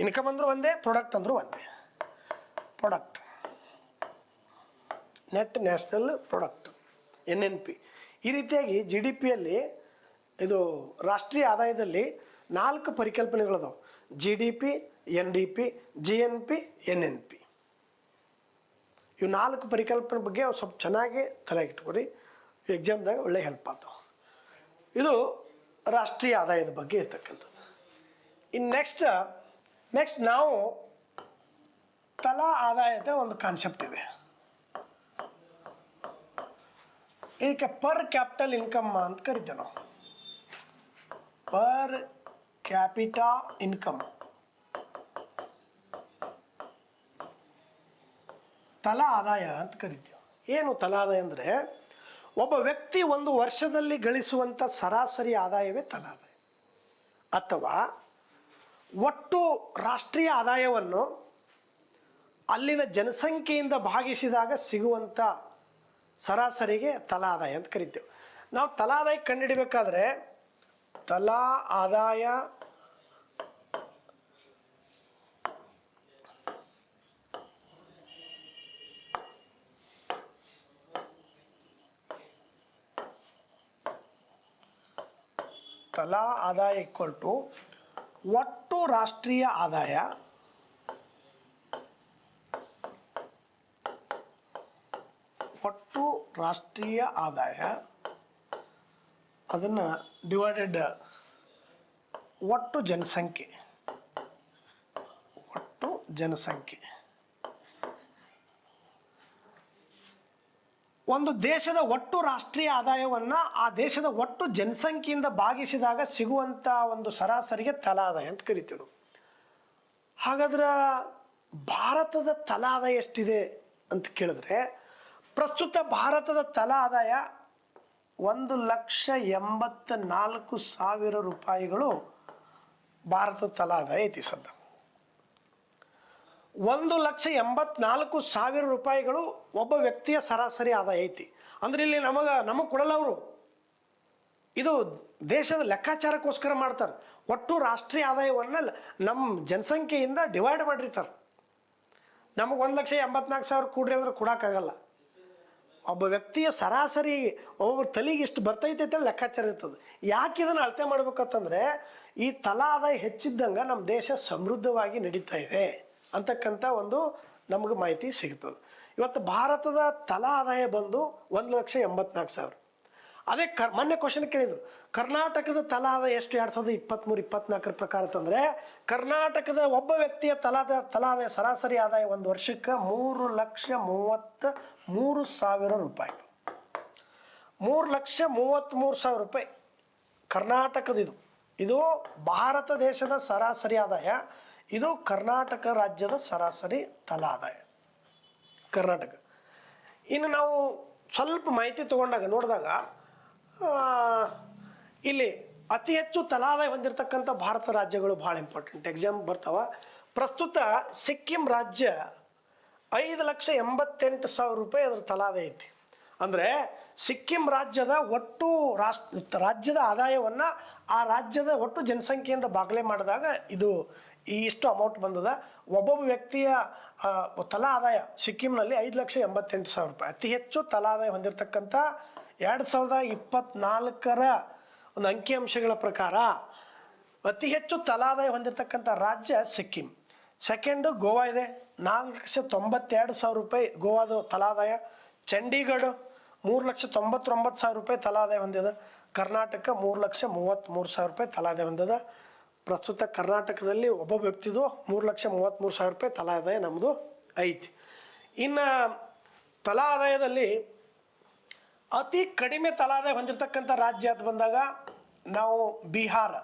ಇನ್ಕಮ್ ಅಂದ್ರೂ ಒಂದೇ, ಪ್ರಾಡಕ್ಟ್ ಅಂದ್ರೂ ಒಂದೇ. Product, net national product, N N P. ಈ ರೀತಿಯಾಗಿ ಜಿ ಡಿ ಪಿಯಲ್ಲಿ ಇದು ರಾಷ್ಟ್ರೀಯ ಆದಾಯದಲ್ಲಿ 4 ಪರಿಕಲ್ಪನೆಗಳದಾವೆ. G D P, N D P, G N P, N N P. ಇವು 4 ಪರಿಕಲ್ಪನೆ ಬಗ್ಗೆ ಸ್ವಲ್ಪ ಚೆನ್ನಾಗಿ ತಲೆಗಿಟ್ಕೊರಿ, ಎಕ್ಸಾಮ್ದಾಗ ಒಳ್ಳೆ ಹೆಲ್ಪ್ ಆಗ್ತಾವೆ. ಇದು ರಾಷ್ಟ್ರೀಯ ಆದಾಯದ ಬಗ್ಗೆ ಇರ್ತಕ್ಕಂಥದ್ದು. ಇನ್ನು ನೆಕ್ಸ್ಟ್ ನಾವು ತಲಾ ಆದಾಯದ ಒಂದು ಕಾನ್ಸೆಪ್ಟ್ ಇದೆ. ಇದಕ್ಕೆ ಪರ್ ಕ್ಯಾಪಿಟಲ್ ಇನ್ಕಮ್ ಅಂತ ಕರಿತೇವೆ ನಾವು. ಪರ್ ಕ್ಯಾಪಿಟಾ ಇನ್ಕಮ್, ತಲಾ ಆದಾಯ ಅಂತ ಕರಿತೀವಿ. ಏನು ತಲಾ ಆದಾಯ ಅಂದರೆ ಒಬ್ಬ ವ್ಯಕ್ತಿ ಒಂದು ವರ್ಷದಲ್ಲಿ ಗಳಿಸುವಂಥ ಸರಾಸರಿ ಆದಾಯವೇ ತಲಾ ಆದಾಯ. ಅಥವಾ ಒಟ್ಟು ರಾಷ್ಟ್ರೀಯ ಆದಾಯವನ್ನು ಅಲ್ಲಿನ ಜನಸಂಖ್ಯೆಯಿಂದ ಭಾಗಿಸಿದಾಗ ಸಿಗುವಂಥ ಸರಾಸರಿಗೆ ತಲಾ ಆದಾಯ ಅಂತ ಕರಿತೇವೆ ನಾವು. ತಲಾ ಆದಾಯ ಕಂಡುಹಿಡಿಬೇಕಾದ್ರೆ ತಲಾ ಆದಾಯ ಈಕ್ವಲ್ ಟು ಒಟ್ಟು ರಾಷ್ಟ್ರೀಯ ಆದಾಯ ಅದನ್ನು ಡಿವೈಡೆಡ್ ಒಟ್ಟು ಜನಸಂಖ್ಯೆ. ಒಂದು ದೇಶದ ಒಟ್ಟು ರಾಷ್ಟ್ರೀಯ ಆದಾಯವನ್ನು ಆ ದೇಶದ ಒಟ್ಟು ಜನಸಂಖ್ಯೆಯಿಂದ ಭಾಗಿಸಿದಾಗ ಸಿಗುವಂಥ ಒಂದು ಸರಾಸರಿಗೆ ತಲಾ ಆದಾಯ ಅಂತ ಕರಿತೀವಿ. ಹಾಗಾದ್ರೆ ಭಾರತದ ತಲಾ ಆದಾಯ ಎಷ್ಟಿದೆ ಅಂತ ಕೇಳಿದ್ರೆ, ಪ್ರಸ್ತುತ ಭಾರತದ ತಲಾ ಆದಾಯ 1,84,000 ರೂಪಾಯಿಗಳು ಭಾರತದ ತಲಾ ಆದಾಯ ಐತಿ. ಸದ್ಯ 1,84,000 ರೂಪಾಯಿಗಳು ಒಬ್ಬ ವ್ಯಕ್ತಿಯ ಸರಾಸರಿ ಆದಾಯ ಐತಿ. ಅಂದ್ರೆ ಇಲ್ಲಿ ನಮಗೆ ಕೊಡಲ್ಲ ಅವರು, ಇದು ದೇಶದ ಲೆಕ್ಕಾಚಾರಕ್ಕೋಸ್ಕರ ಮಾಡ್ತಾರೆ. ಒಟ್ಟು ರಾಷ್ಟ್ರೀಯ ಆದಾಯವನ್ನು ನಮ್ಮ ಜನಸಂಖ್ಯೆಯಿಂದ ಡಿವೈಡ್ ಮಾಡಿರ್ತಾರೆ. ನಮಗೆ 1,84,000 ಕೂಡ್ರಿ ಅಂದ್ರೆ ಕೊಡೋಕ್ಕಾಗಲ್ಲ. ಒಬ್ಬ ವ್ಯಕ್ತಿಯ ಸರಾಸರಿ ಒಬ್ಬೊಬ್ಬರ ತಲೆಗೆ ಇಷ್ಟು ಬರ್ತೈತೆ ಅಂತೇಳಿ ಲೆಕ್ಕಾಚಾರ ಇರ್ತದೆ. ಯಾಕೆ ಇದನ್ನು ಅಳತೆ ಮಾಡ್ಬೇಕಂತಂದರೆ, ಈ ತಲಾ ಆದಾಯ ಹೆಚ್ಚಿದ್ದಂಗೆ ನಮ್ಮ ದೇಶ ಸಮೃದ್ಧವಾಗಿ ನಡೀತಾ ಇದೆ ಅಂತಕ್ಕಂಥ ಒಂದು ನಮಗೆ ಮಾಹಿತಿ ಸಿಗ್ತದೆ. ಇವತ್ತು ಭಾರತದ ತಲಾ ಆದಾಯ ಬಂದು 1,84,000. ಅದೇ ಮೊನ್ನೆ ಕ್ವಶನ್ ಕೇಳಿದರು, ಕರ್ನಾಟಕದ ತಲಾ ಆದಾಯ ಎಷ್ಟು 2023-24 ಪ್ರಕಾರ ಅಂತಂದರೆ, ಕರ್ನಾಟಕದ ಒಬ್ಬ ವ್ಯಕ್ತಿಯ ತಲಾ ಆದಾಯ ಸರಾಸರಿ ಆದಾಯ ಒಂದು ವರ್ಷಕ್ಕೆ 3,33,000 ರೂಪಾಯಿ. 3,33,000 ರೂಪಾಯಿ ಕರ್ನಾಟಕದ. ಇದು ಭಾರತ ದೇಶದ ಸರಾಸರಿ ಆದಾಯ. ಇದು ಕರ್ನಾಟಕ ರಾಜ್ಯದ ಸರಾಸರಿ ತಲಾ ಆದಾಯ, ಕರ್ನಾಟಕ. ಇನ್ನು ನಾವು ಸ್ವಲ್ಪ ಮಾಹಿತಿ ನೋಡಿದಾಗ ಇಲ್ಲಿ ಅತಿ ಹೆಚ್ಚು ತಲಾ ಆದಾಯ ಹೊಂದಿರತಕ್ಕಂಥ ಭಾರತ ರಾಜ್ಯಗಳು ಭಾಳ ಇಂಪಾರ್ಟೆಂಟ್ ಎಕ್ಸಾಮ್ ಬರ್ತಾವ. ಪ್ರಸ್ತುತ ಸಿಕ್ಕಿಂ ರಾಜ್ಯ 5,88,000 ರೂಪಾಯಿ ಅದರ ತಲಾ ಆದಾಯ ಐತಿ. ಅಂದರೆ ಸಿಕ್ಕಿಂ ರಾಜ್ಯದ ಒಟ್ಟು ರಾಜ್ಯದ ಆದಾಯವನ್ನು ಆ ರಾಜ್ಯದ ಒಟ್ಟು ಜನಸಂಖ್ಯೆಯಿಂದ ಬಾಗಲೆ ಮಾಡಿದಾಗ ಇದು ಇಷ್ಟು ಅಮೌಂಟ್ ಬಂದದ. ಒಬ್ಬೊಬ್ಬ ವ್ಯಕ್ತಿಯ ತಲಾ ಆದಾಯ ಸಿಕ್ಕಿಂನಲ್ಲಿ 5,88,000 ರೂಪಾಯಿ. ಅತಿ ಹೆಚ್ಚು ತಲಾ ಆದಾಯ ಹೊಂದಿರತಕ್ಕಂಥ 2024ರ ಒಂದು ಅಂಕಿಅಂಶಗಳ ಪ್ರಕಾರ ಅತಿ ಹೆಚ್ಚು ತಲಾ ಆದಾಯ ಹೊಂದಿರತಕ್ಕಂಥ ರಾಜ್ಯ ಸಿಕ್ಕಿಂ. ಸೆಕೆಂಡು ಗೋವಾ ಇದೆ, 4,92,000 ರೂಪಾಯಿ ಗೋವಾದ ತಲಾ ಆದಾಯ. ಚಂಡೀಗಢ 3,99,000 ರೂಪಾಯಿ ತಲಾ ಆದಾಯ ಹೊಂದಿದೆ. ಕರ್ನಾಟಕ 3,33,000 ರೂಪಾಯಿ ತಲಾ ಆದಾಯ ಹೊಂದಿದೆ. ಪ್ರಸ್ತುತ ಕರ್ನಾಟಕದಲ್ಲಿ ಒಬ್ಬ ವ್ಯಕ್ತಿದು 3,33,000 ರೂಪಾಯಿ ತಲಾ ಆದಾಯ ನಮ್ಮದು ಐತಿ. ಇನ್ನು ತಲಾ ಆದಾಯದಲ್ಲಿ ಅತಿ ಕಡಿಮೆ ತಲಾ ಆದಾಯ ಹೊಂದಿರತಕ್ಕಂಥ ರಾಜ್ಯ ಅಂತ ಬಂದಾಗ ನಾವು ಬಿಹಾರ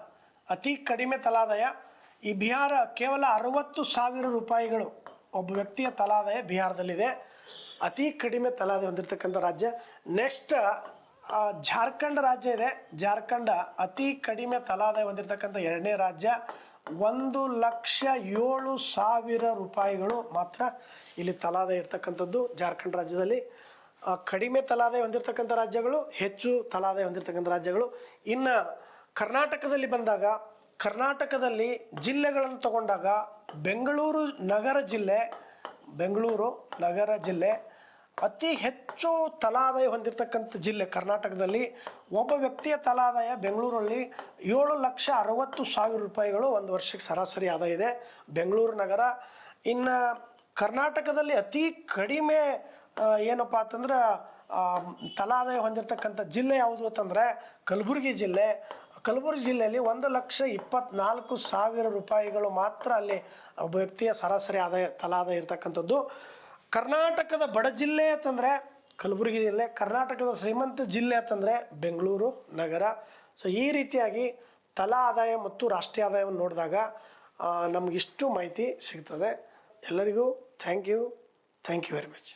ಅತಿ ಕಡಿಮೆ ತಲಾ ಆದಾಯ. ಈ ಬಿಹಾರ ಕೇವಲ 60,000 ರೂಪಾಯಿಗಳು ಒಬ್ಬ ವ್ಯಕ್ತಿಯ ತಲಾ ಆದಾಯ ಬಿಹಾರದಲ್ಲಿದೆ. ಅತಿ ಕಡಿಮೆ ತಲಾ ಆದಾಯ ಹೊಂದಿರತಕ್ಕಂಥ ರಾಜ್ಯ. ನೆಕ್ಸ್ಟ್ ಜಾರ್ಖಂಡ್ ರಾಜ್ಯ ಇದೆ. ಜಾರ್ಖಂಡ ಅತಿ ಕಡಿಮೆ ತಲಾ ಆದಾಯ ಹೊಂದಿರತಕ್ಕಂಥ ಎರಡನೇ ರಾಜ್ಯ. 1,07,000 ರೂಪಾಯಿಗಳು ಮಾತ್ರ ಇಲ್ಲಿ ತಲಾ ಆದಾಯ ಇರ್ತಕ್ಕಂಥದ್ದು ಜಾರ್ಖಂಡ್ ರಾಜ್ಯದಲ್ಲಿ. ಕಡಿಮೆ ತಲಾ ಆದಾಯ ಹೊಂದಿರತಕ್ಕಂಥ ರಾಜ್ಯಗಳು, ಹೆಚ್ಚು ತಲಾ ಆದಾಯ ಹೊಂದಿರತಕ್ಕಂಥ ರಾಜ್ಯಗಳು. ಇನ್ನು ಕರ್ನಾಟಕದಲ್ಲಿ ಬಂದಾಗ ಕರ್ನಾಟಕದಲ್ಲಿ ಜಿಲ್ಲೆಗಳನ್ನು ತಗೊಂಡಾಗ ಬೆಂಗಳೂರು ನಗರ ಜಿಲ್ಲೆ ಅತಿ ಹೆಚ್ಚು ತಲಾ ಆದಾಯ ಹೊಂದಿರತಕ್ಕಂಥ ಜಿಲ್ಲೆ ಕರ್ನಾಟಕದಲ್ಲಿ. ಒಬ್ಬ ವ್ಯಕ್ತಿಯ ತಲಾ ಆದಾಯ ಬೆಂಗಳೂರಲ್ಲಿ 7,60,000 ರೂಪಾಯಿಗಳು ಒಂದು ವರ್ಷಕ್ಕೆ ಸರಾಸರಿ ಆದಾಯ ಇದೆ ಬೆಂಗಳೂರು ನಗರ. ಇನ್ನು ಕರ್ನಾಟಕದಲ್ಲಿ ಅತಿ ಕಡಿಮೆ ಏನಪ್ಪ ಅಂತಂದ್ರೆ ತಲಾ ಆದಾಯ ಹೊಂದಿರತಕ್ಕಂಥ ಜಿಲ್ಲೆ ಯಾವುದು ಅಂತಂದರೆ ಕಲಬುರಗಿ ಜಿಲ್ಲೆ. ಕಲಬುರಗಿ ಜಿಲ್ಲೆಯಲ್ಲಿ 1,24,000 ರೂಪಾಯಿಗಳು ಮಾತ್ರ ಅಲ್ಲಿ ಒಬ್ಬ ವ್ಯಕ್ತಿಯ ಸರಾಸರಿ ಆದಾಯ ತಲಾ ಆದಾಯ ಇರ್ತಕ್ಕಂಥದ್ದು. ಕರ್ನಾಟಕದ ಬಡ ಜಿಲ್ಲೆ ಅಂತಂದರೆ ಕಲಬುರಗಿ ಜಿಲ್ಲೆ, ಕರ್ನಾಟಕದ ಶ್ರೀಮಂತ ಜಿಲ್ಲೆ ಅಂತಂದರೆ ಬೆಂಗಳೂರು ನಗರ. ಸೊ ಈ ರೀತಿಯಾಗಿ ತಲಾ ಆದಾಯ ಮತ್ತು ರಾಷ್ಟ್ರೀಯ ಆದಾಯವನ್ನು ನೋಡಿದಾಗ ನಮಗಿಷ್ಟು ಮಾಹಿತಿ ಸಿಗ್ತದೆ. ಎಲ್ಲರಿಗೂ ಥ್ಯಾಂಕ್ ಯು ವೆರಿ ಮಚ್.